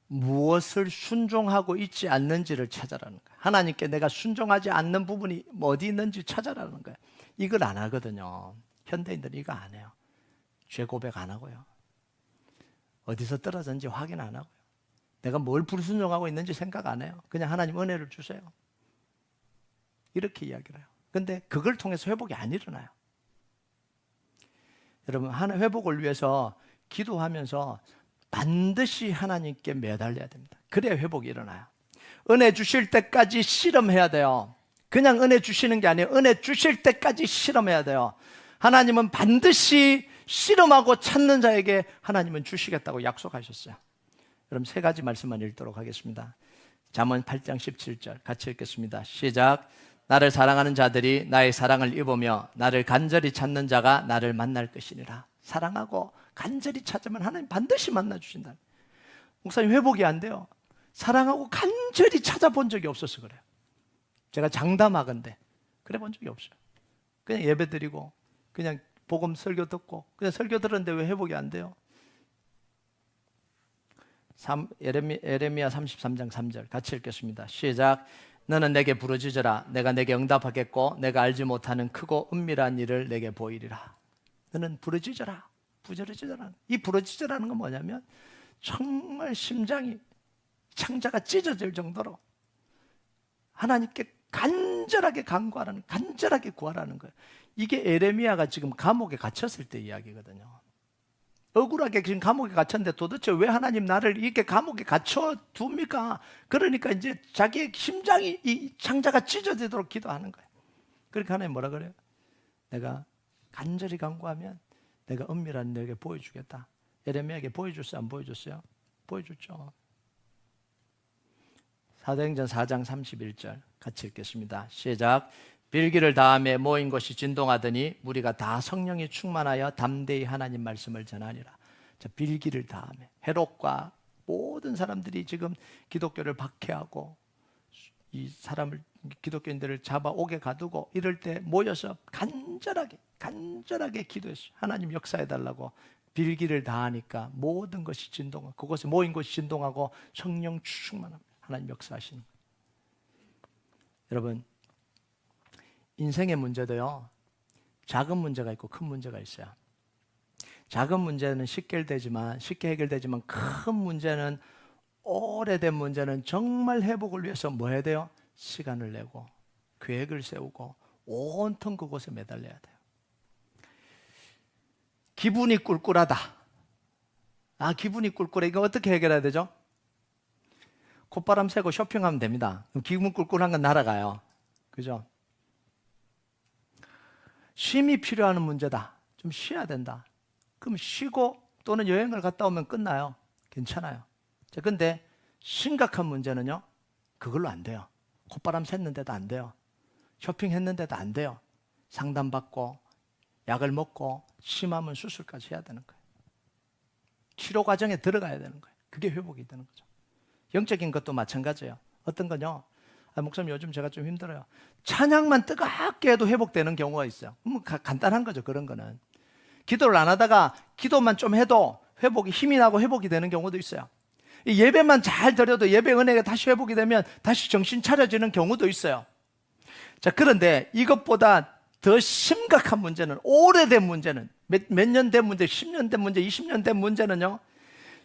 무엇을 순종하고 있지 않는지를 찾아라는 거예요. 하나님께 내가 순종하지 않는 부분이 어디 있는지 찾아라는 거예요. 이걸 안 하거든요. 현대인들은 이거 안 해요. 죄 고백 안 하고요. 어디서 떨어졌는지 확인 안 하고요. 내가 뭘 불순종하고 있는지 생각 안 해요. 그냥 하나님 은혜를 주세요. 이렇게 이야기를 해요. 근데 그걸 통해서 회복이 안 일어나요. 여러분, 회복을 위해서 기도하면서 반드시 하나님께 매달려야 됩니다. 그래야 회복이 일어나요. 은혜 주실 때까지 실험해야 돼요. 그냥 은혜 주시는 게 아니에요. 은혜 주실 때까지 실험해야 돼요. 하나님은 반드시 실험하고 찾는 자에게 하나님은 주시겠다고 약속하셨어요. 여러분, 세 가지 말씀만 읽도록 하겠습니다. 잠언 8장 17절 같이 읽겠습니다. 시작. 나를 사랑하는 자들이 나의 사랑을 입으며 나를 간절히 찾는 자가 나를 만날 것이니라. 사랑하고 간절히 찾으면 하나님 반드시 만나주신다. 목사님, 회복이 안 돼요. 사랑하고 간절히 찾아본 적이 없어서 그래요. 제가 장담하건대 그래 본 적이 없어요. 그냥 예배 드리고 그냥 복음 설교 듣고 그냥 설교 들었는데 왜 회복이 안 돼요? 예레미야 33장 3절 같이 읽겠습니다. 시작. 너는 내게 부르짖으라. 내가 내게 응답하겠고 내가 알지 못하는 크고 은밀한 일을 내게 보이리라. 너는 부르짖으라. 부르짖으라. 이 부르짖으라는 건 뭐냐면 정말 심장이 창자가 찢어질 정도로 하나님께 간절하게 간구하라는, 간절하게 구하라는 거예요. 이게 에레미야가 지금 감옥에 갇혔을 때 이야기거든요. 억울하게 지금 감옥에 갇혔는데 도대체 왜 하나님 나를 이렇게 감옥에 갇혀둡니까? 그러니까 이제 자기의 심장이 이 창자가 찢어지도록 기도하는 거예요. 그러니까 하나님 뭐라 그래요? 내가 간절히 간구하면 내가 은밀한 너에게 보여주겠다. 에레미야에게 보여줬어요? 안 보여줬어요? 보여줬죠. 사도행전 4장 31절 같이 읽겠습니다. 시작. 빌기를 다함에 모인 것이 진동하더니 무리가 다 성령이 충만하여 담대히 하나님 말씀을 전하니라. 자, 빌기를 다함에 헤롯과 모든 사람들이 지금 기독교를 박해하고 이 사람을, 기독교인들을 잡아오게 가두고 이럴 때 모여서 간절하게 기도했어요. 하나님 역사해달라고. 빌기를 다하니까 모든 것이 진동하고 그곳에 모인 것이 진동하고 성령 충만합니다. 하나님 역사하시는 거예요. 여러분, 인생의 문제도요, 작은 문제가 있고 큰 문제가 있어요. 작은 문제는 쉽게 해결되지만 큰 문제는, 오래된 문제는 정말 회복을 위해서 뭐 해야 돼요? 시간을 내고 계획을 세우고 온통 그곳에 매달려야 돼요. 기분이 꿀꿀하다. 기분이 꿀꿀해. 이거 어떻게 해결해야 되죠? 콧바람 쐬고 쇼핑하면 됩니다. 그럼 기분 꿀꿀한 건 날아가요. 그죠? 쉼이 필요한 문제다. 좀 쉬어야 된다. 그럼 쉬고 또는 여행을 갔다 오면 끝나요. 괜찮아요. 자, 근데 심각한 문제는요, 그걸로 안 돼요. 콧바람 샜는데도 안 돼요. 쇼핑했는데도 안 돼요. 상담받고 약을 먹고 심하면 수술까지 해야 되는 거예요. 치료 과정에 들어가야 되는 거예요. 그게 회복이 되는 거죠. 영적인 것도 마찬가지예요. 어떤 거요? 목사님 요즘 제가 좀 힘들어요. 찬양만 뜨겁게 해도 회복되는 경우가 있어요. 간단한 거죠. 그런 거는. 기도를 안 하다가 기도만 좀 해도 회복이 힘이 나고 회복이 되는 경우도 있어요. 예배만 잘 드려도 예배 은혜가 다시 회복이 되면 다시 정신 차려지는 경우도 있어요. 자, 그런데 이것보다 더 심각한 문제는, 오래된 문제는, 몇 년 된 문제, 10년 된 문제, 20년 된 문제는요,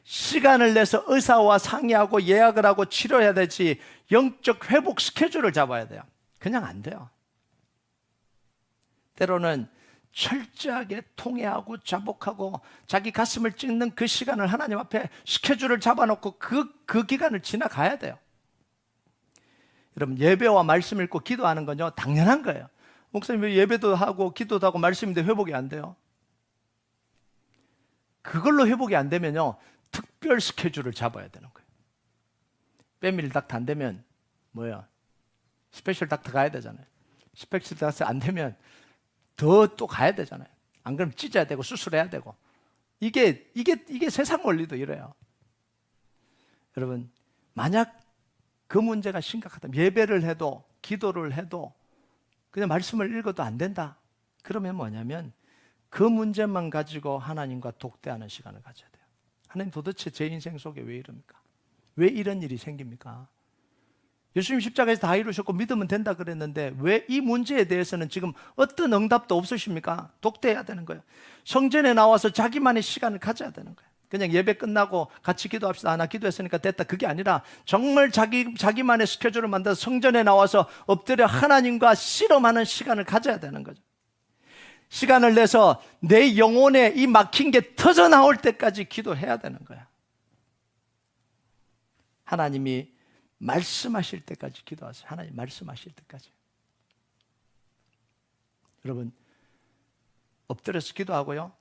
시간을 내서 의사와 상의하고 예약을 하고 치료해야 되지 영적 회복 스케줄을 잡아야 돼요. 그냥 안 돼요. 때로는 철저하게 통회하고 자복하고 자기 가슴을 찢는 그 시간을 하나님 앞에 스케줄을 잡아놓고 그 기간을 지나가야 돼요. 여러분, 예배와 말씀 읽고 기도하는 건요, 당연한 거예요. 목사님 왜 예배도 하고 기도도 하고 말씀인데 회복이 안 돼요? 그걸로 회복이 안 되면요, 특별 스케줄을 잡아야 되는 거예요. 패밀리 닥터 안 되면 뭐예요? 스페셜 닥터 가야 되잖아요. 스페셜 닥터 안 되면 더 또 가야 되잖아요. 안 그러면 찢어야 되고 수술해야 되고. 이게 세상 원리도 이래요. 여러분, 만약 그 문제가 심각하다면, 예배를 해도 기도를 해도 그냥 말씀을 읽어도 안 된다. 그러면 뭐냐면 그 문제만 가지고 하나님과 독대하는 시간을 가져야 돼요. 하나님, 도대체 제 인생 속에 왜 이럽니까? 왜 이런 일이 생깁니까? 예수님 십자가에서 다 이루셨고 믿으면 된다 그랬는데 왜 이 문제에 대해서는 지금 어떤 응답도 없으십니까? 독대해야 되는 거예요. 성전에 나와서 자기만의 시간을 가져야 되는 거예요. 그냥 예배 끝나고 같이 기도합시다. 나 기도했으니까 됐다. 그게 아니라 정말 자기만의 스케줄을 만들어서 성전에 나와서 엎드려 하나님과 씨름하는 시간을 가져야 되는 거죠. 시간을 내서 내 영혼에 이 막힌 게 터져 나올 때까지 기도해야 되는 거야. 하나님이 말씀하실 때까지 기도하세요. 하나님 말씀하실 때까지. 여러분, 엎드려서 기도하고요,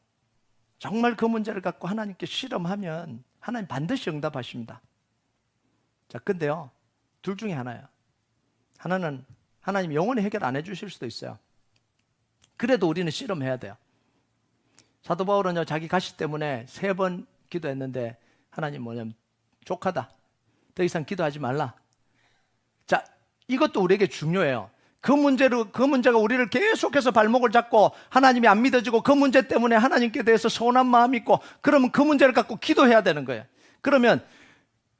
정말 그 문제를 갖고 하나님께 실험하면 하나님 반드시 응답하십니다. 자, 근데요, 둘 중에 하나예요. 하나는 하나님 영원히 해결 안 해주실 수도 있어요. 그래도 우리는 실험해야 돼요. 사도 바울은요, 자기 가시 때문에 3번 기도했는데 하나님 뭐냐면 족하다. 더 이상 기도하지 말라. 자, 이것도 우리에게 중요해요. 그 문제가 우리를 계속해서 발목을 잡고 하나님이 안 믿어지고 그 문제 때문에 하나님께 대해서 서운한 마음이 있고, 그러면 그 문제를 갖고 기도해야 되는 거예요. 그러면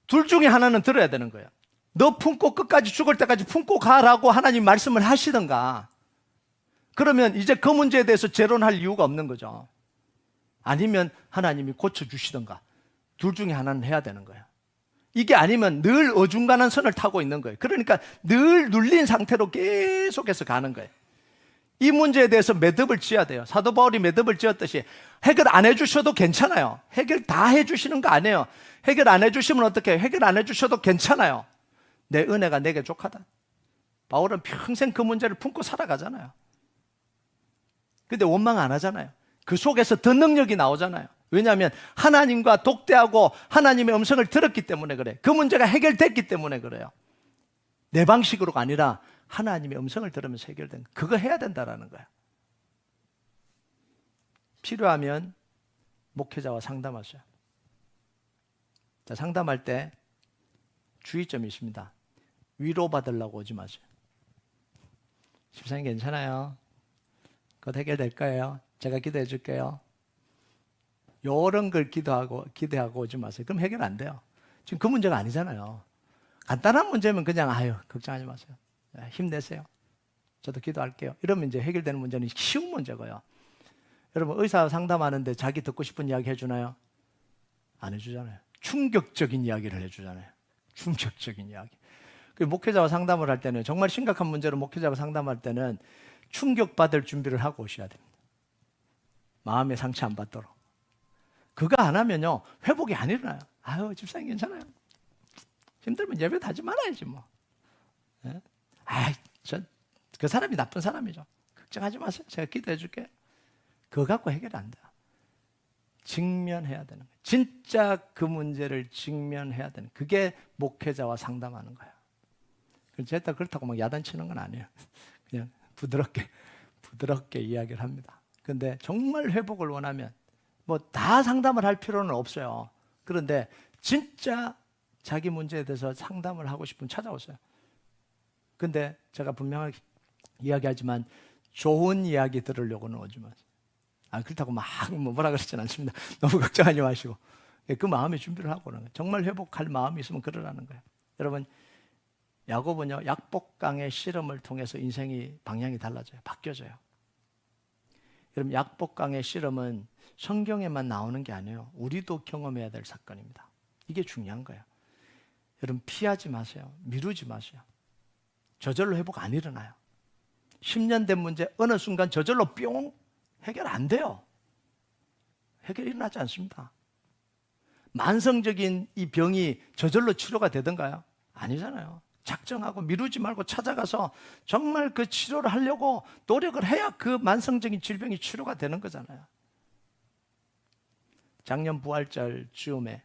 둘 중에 하나는 들어야 되는 거예요. 너 품고 끝까지 죽을 때까지 품고 가라고 하나님 말씀을 하시던가, 그러면 이제 그 문제에 대해서 재론할 이유가 없는 거죠. 아니면 하나님이 고쳐주시던가, 둘 중에 하나는 해야 되는 거예요. 이게 아니면 늘 어중간한 선을 타고 있는 거예요. 그러니까 늘 눌린 상태로 계속해서 가는 거예요. 이 문제에 대해서 매듭을 지어야 돼요. 사도 바울이 매듭을 지었듯이 해결 안 해주셔도 괜찮아요. 해결 다 해주시는 거 아니에요. 해결 안 해주시면 어떡해요? 해결 안 해주셔도 괜찮아요. 내 은혜가 내게 족하다. 바울은 평생 그 문제를 품고 살아가잖아요. 근데 원망 안 하잖아요. 그 속에서 더 능력이 나오잖아요. 왜냐하면 하나님과 독대하고 하나님의 음성을 들었기 때문에 그래. 그 문제가 해결됐기 때문에 그래요. 내 방식으로가 아니라 하나님의 음성을 들으면서 해결된, 그거 해야 된다라는 거야. 필요하면 목회자와 상담하세요. 자, 상담할 때 주의점이 있습니다. 위로받으려고 오지 마세요. 집사님 괜찮아요. 곧 해결될 거예요. 제가 기도해 줄게요. 이런 걸 기대하고 오지 마세요. 그럼 해결 안 돼요. 지금 그 문제가 아니잖아요. 간단한 문제면 그냥 걱정하지 마세요. 힘내세요. 저도 기도할게요. 이러면 이제 해결되는 문제는 쉬운 문제고요. 여러분, 의사 상담하는데 자기 듣고 싶은 이야기 해주나요? 안 해주잖아요. 충격적인 이야기를 해주잖아요. 충격적인 이야기. 그 목회자와 상담을 할 때는, 정말 심각한 문제로 목회자와 상담할 때는 충격받을 준비를 하고 오셔야 됩니다. 마음의 상처 안 받도록. 그거 안 하면요, 회복이 안 일어나요. 아유, 집사님 괜찮아요. 힘들면 예배도 하지 말아야지 뭐. 예? 그 사람이 나쁜 사람이죠. 걱정하지 마세요. 제가 기도해 줄게요. 그거 갖고 해결 안 돼요. 직면해야 되는 거예요. 진짜 그 문제를 직면해야 되는, 그게 목회자와 상담하는 거예요. 제가 그렇다고 막 야단치는 건 아니에요. 그냥 부드럽게 이야기를 합니다. 근데 정말 회복을 원하면 뭐 다 상담을 할 필요는 없어요. 그런데 진짜 자기 문제에 대해서 상담을 하고 싶으면 찾아오세요. 근데 제가 분명하게 이야기하지만 좋은 이야기 들으려고는 오지 마세요. 그렇다고 막 뭐라 그러진 않습니다. 너무 걱정하지 마시고 그 마음의 준비를 하고 그러는 거예요. 정말 회복할 마음이 있으면 그러라는 거예요. 여러분, 야곱은요 약복강의 씨름을 통해서 인생이 방향이 달라져요. 바뀌어져요. 여러분, 약복강의 씨름은 성경에만 나오는 게 아니에요. 우리도 경험해야 될 사건입니다. 이게 중요한 거예요. 여러분, 피하지 마세요. 미루지 마세요. 저절로 회복 안 일어나요. 10년 된 문제 어느 순간 저절로 뿅 해결 안 돼요. 해결이 일어나지 않습니다. 만성적인 이 병이 저절로 치료가 되던가요? 아니잖아요. 작정하고 미루지 말고 찾아가서 정말 그 치료를 하려고 노력을 해야 그 만성적인 질병이 치료가 되는 거잖아요. 작년 부활절 즈음에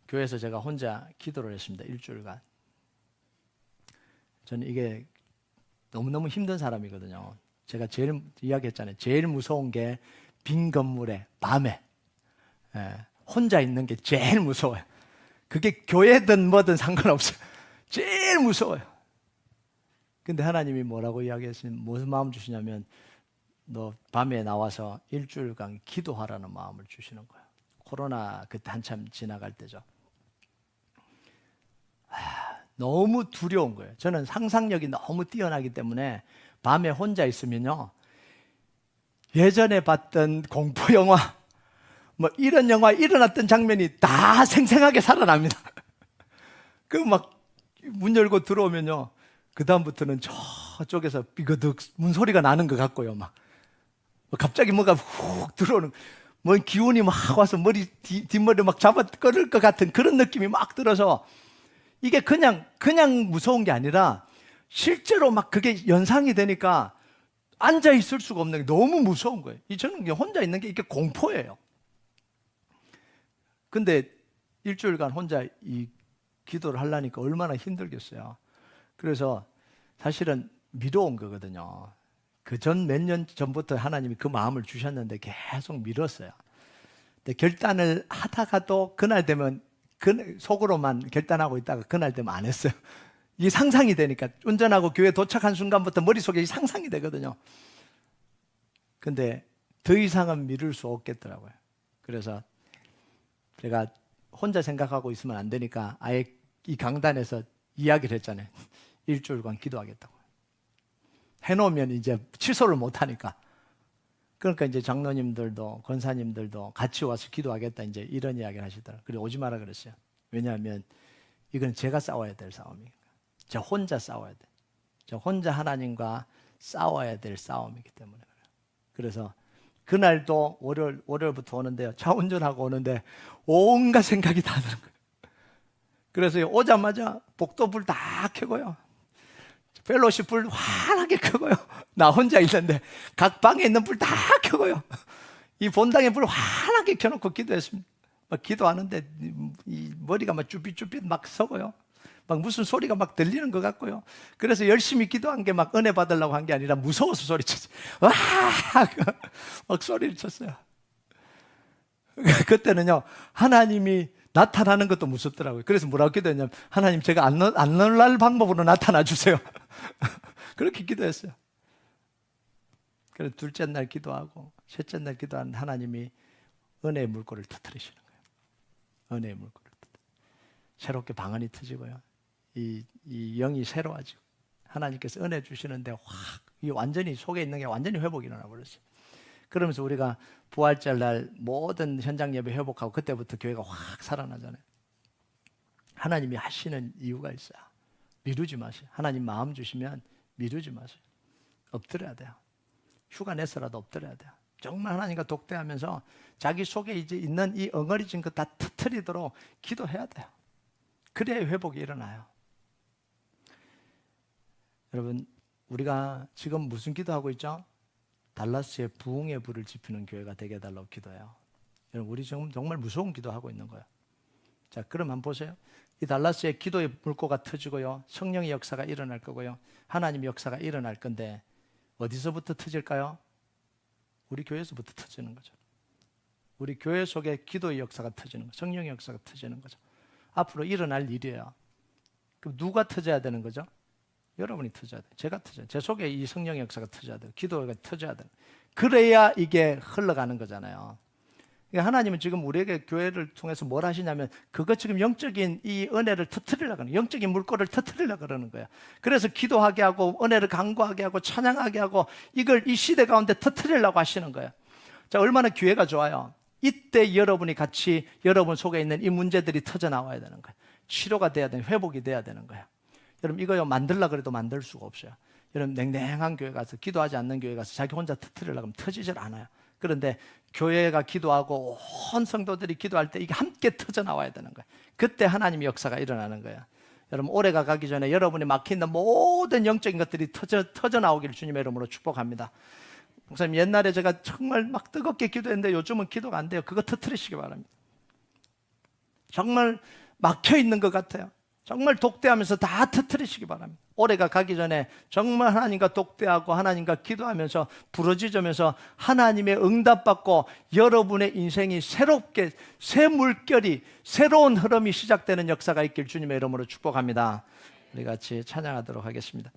교회에서 제가 혼자 기도를 했습니다. 일주일간. 저는 이게 너무너무 힘든 사람이거든요. 제가 제일 이야기했잖아요. 제일 무서운 게 빈 건물에 밤에 혼자 있는 게 제일 무서워요. 그게 교회든 뭐든 상관없어요. 제일 무서워요. 근데 하나님이 뭐라고 이야기했으면 무슨 마음 주시냐면 너 밤에 나와서 일주일간 기도하라는 마음을 주시는 거예요. 코로나 그때 한참 지나갈 때죠. 너무 두려운 거예요. 저는 상상력이 너무 뛰어나기 때문에 밤에 혼자 있으면요 예전에 봤던 공포 영화 뭐 이런 영화 일어났던 장면이 다 생생하게 살아납니다. 그 막 문 열고 들어오면요 그 다음부터는 저쪽에서 삐그덕 문소리가 나는 것 같고요. 막 갑자기 뭐가 훅 들어오는 뭐 기운이 막 와서 머리 뒷머리 막 잡아 끌을 것 같은 그런 느낌이 막 들어서 이게 그냥 무서운 게 아니라 실제로 막 그게 연상이 되니까 앉아 있을 수가 없는 게 너무 무서운 거예요. 저는 혼자 있는 게 이게 공포예요. 근데 일주일간 혼자 이 기도를 하려니까 얼마나 힘들겠어요. 그래서 사실은 미뤄온 거거든요. 그 전 몇 년 전부터 하나님이 그 마음을 주셨는데 계속 미뤘어요. 근데 결단을 하다가도 그날 되면 속으로만 결단하고 있다가 그날 되면 안 했어요. 이게 상상이 되니까 운전하고 교회 도착한 순간부터 머릿속에 상상이 되거든요. 근데 더 이상은 미룰 수 없겠더라고요. 그래서 제가 혼자 생각하고 있으면 안 되니까 아예 이 강단에서 이야기를 했잖아요. 일주일간 기도하겠다고. 해놓으면 이제 취소를 못 하니까. 그러니까 이제 장로님들도 권사님들도 같이 와서 기도하겠다 이제 이런 이야기를 하시더라고요. 그리고 오지 마라 그랬어요. 왜냐하면 이건 제가 싸워야 될 싸움이니까. 저 혼자 싸워야 돼. 저 혼자 하나님과 싸워야 될 싸움이기 때문에 그래요. 그래서 그날도 월요일부터 오는데요. 차 운전하고 오는데 온갖 생각이 다 드는 거예요. 그래서 오자마자 복도불 다 켜고요. 펠로십 불 환하게 켜고요. 나 혼자 있는데 각 방에 있는 불 다 켜고요. 이 본당의 불 환하게 켜놓고 기도했습니다. 막 기도하는데 이 머리가 막 쭈삣쭈삣 막 서고요. 막 무슨 소리가 막 들리는 것 같고요. 그래서 열심히 기도한 게 막 은혜 받으려고 한 게 아니라 무서워서 소리쳤어요. 와! 막 소리를 쳤어요. 그때는요, 하나님이 나타나는 것도 무섭더라고요. 그래서 뭐라고 기도했냐면, 하나님 제가 안 놀랄 방법으로 나타나 주세요. 그렇게 기도했어요. 그래서 둘째 날 기도하고, 셋째 날 기도하는데 하나님이 은혜의 물꼬를 터뜨리시는 거예요. 은혜의 물꼬를 터뜨리시는 거예요. 새롭게 방언이 터지고요. 이 영이 새로워지고 하나님께서 은혜 주시는데 이 완전히 속에 있는 게 완전히 회복이 일어나 버렸어요. 그러면서 우리가 부활절 날 모든 현장 예배 회복하고 그때부터 교회가 확 살아나잖아요. 하나님이 하시는 이유가 있어요. 미루지 마세요. 하나님 마음 주시면 미루지 마세요. 엎드려야 돼요. 휴가 내서라도 엎드려야 돼요. 정말 하나님과 독대하면서 자기 속에 이제 있는 이 엉어리진 것 다 터뜨리도록 기도해야 돼요. 그래야 회복이 일어나요. 여러분, 우리가 지금 무슨 기도하고 있죠? 달라스에 부흥의 불을 지피는 교회가 되게 해달라고 기도해요. 여러분, 우리 지금 정말 무서운 기도하고 있는 거예요. 자, 그럼 한번 보세요. 이 달라스에 기도의 물꼬가 터지고요. 성령의 역사가 일어날 거고요. 하나님의 역사가 일어날 건데 어디서부터 터질까요? 우리 교회에서부터 터지는 거죠. 우리 교회 속에 기도의 역사가 터지는 거죠. 성령의 역사가 터지는 거죠. 앞으로 일어날 일이에요. 그럼 누가 터져야 되는 거죠? 여러분이 터져야 돼요. 제가 터져야 돼요. 제 속에 이 성령의 역사가 터져야 돼요. 기도가 터져야 돼요. 그래야 이게 흘러가는 거잖아요. 그러니까 하나님은 지금 우리에게 교회를 통해서 뭘 하시냐면 그것 지금 영적인 이 은혜를 터뜨리려고 하는 거예요. 영적인 물꼬를 터뜨리려고 그러는 거예요. 그래서 기도하게 하고 은혜를 강구하게 하고 찬양하게 하고 이걸 이 시대 가운데 터뜨리려고 하시는 거예요. 자, 얼마나 기회가 좋아요. 이때 여러분이 같이 여러분 속에 있는 이 문제들이 터져 나와야 되는 거예요. 치료가 돼야 되는, 회복이 돼야 되는 거예요. 여러분 이거요 만들려고 그래도 만들 수가 없어요. 여러분 냉랭한 교회 가서 기도하지 않는 교회 가서 자기 혼자 터뜨리려고 하면 터지질 않아요. 그런데 교회가 기도하고 온 성도들이 기도할 때 이게 함께 터져 나와야 되는 거예요. 그때 하나님의 역사가 일어나는 거예요. 여러분 올해가 가기 전에 여러분이 막혀있는 모든 영적인 것들이 터져 나오기를 주님의 이름으로 축복합니다. 목사님 옛날에 제가 정말 막 뜨겁게 기도했는데 요즘은 기도가 안 돼요. 그거 터뜨리시기 바랍니다. 정말 막혀있는 것 같아요. 정말 독대하면서 다 터뜨리시기 바랍니다. 올해가 가기 전에 정말 하나님과 독대하고 하나님과 기도하면서 부르짖으면서 하나님의 응답받고 여러분의 인생이 새롭게 새 물결이 새로운 흐름이 시작되는 역사가 있길 주님의 이름으로 축복합니다. 우리 같이 찬양하도록 하겠습니다.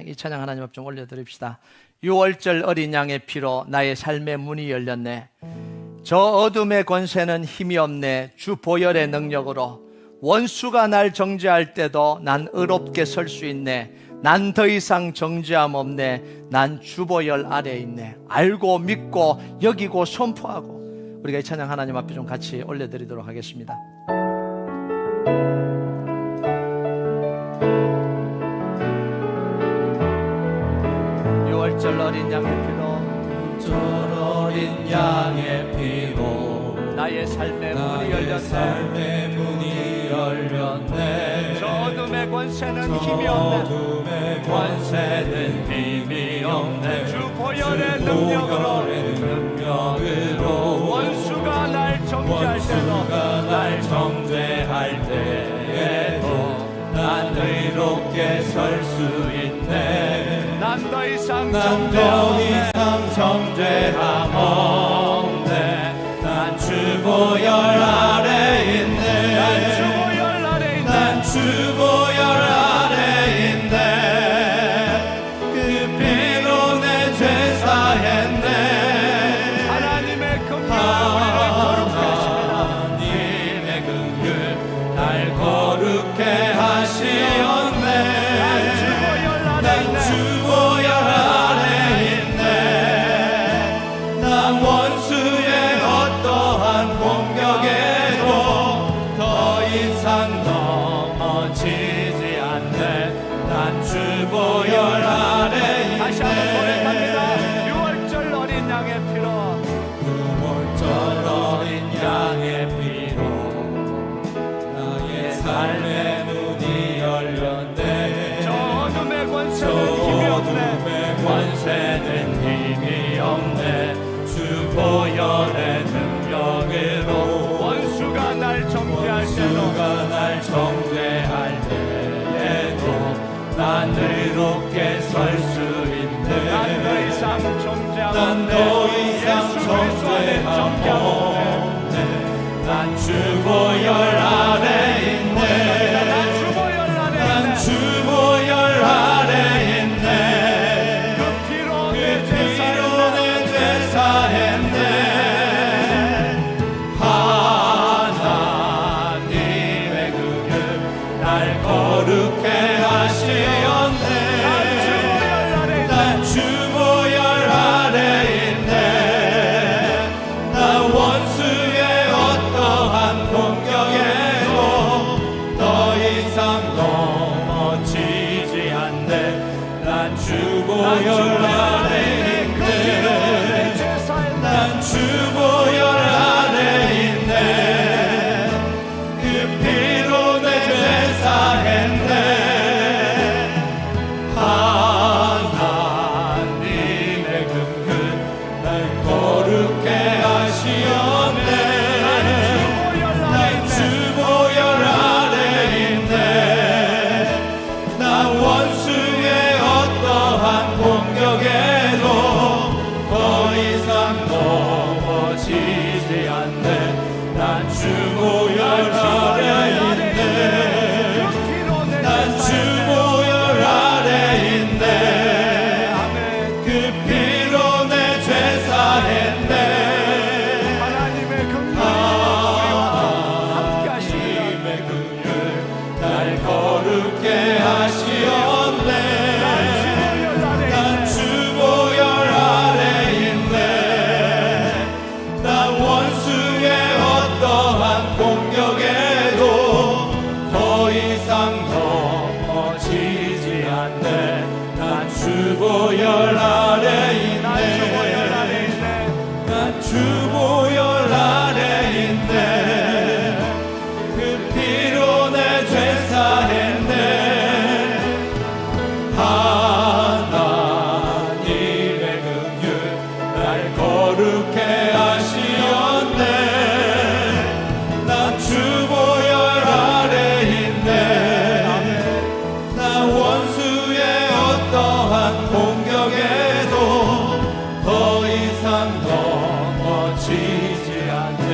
이 찬양 하나님 앞 좀 올려드립시다. 6월절 어린 양의 피로 나의 삶의 문이 열렸네. 저 어둠의 권세는 힘이 없네. 주 보혈의 능력으로 원수가 날 정죄할 때도 난 의롭게 설 수 있네. 난 더 이상 정죄함 없네. 난 주보혈 아래에 있네. 알고 믿고 여기고 선포하고 우리가 이 찬양 하나님 앞에 좀 같이 올려드리도록 하겠습니다. 6월절 어린 양의 피로 어린 양의 피로 나의 삶의 문이 열렸네. 저 어둠의 권세는 힘이 없네. 권세는 힘이 없네. 주 보혈의 능력으로 원수가 날 정죄할 때에도 난 의롭게 설 수 있네. 난 더 이상 정죄함 없네. 난 주보혈 아래 있네. 난 주보혈 아래 있네. 그 피로 내 죄 사했네. 하나님의 긍휼 하나님의 긍휼 날 거룩해 하시었네. 난 주보혈 아래 있네. 난 원수의 어떠한 공격에도 더 이상 넘어지지 않네. 난 주보혈 아래 있네. 다시 한번 고백합니다. 6월절 어린 양의 피로 6월절 어린 양의 피로 나의 삶의 문이 열렸네. 저 어둠의 권세는 힘이 없네. 권세는 힘이 없네. 주 보혈의 능력으로 원수가 날 정죄할 때도 원수가 날 정죄할 때에도 난 의롭게 설 수 있네. 난 더 이상 정죄함 난 더 이상 예수 그리스도 안에 정죄함 없네. 없네. 난 주보혈 아래 있네. 난 주보혈 안에 난 있네. 주보혈 아래 있네. 그 피로 그 내 죄 피로 내 죄 사했네. 하나님의 긍휼 날 거룩해 하시었네. 난 주보혈 아래 있네. 원수의 어떠한 공격에도 더 이상 넘어지지 않네. 난 주보혈 아래 있네. 난 주보혈 아래 있네. 그 피로 내 죄 사했네. 하나님의 긍휼 날 거룩해 하시었네. 난 주보혈 아래 있네. 나 원수의 어떠한 공격에도 더 이상 넘어지지 않네.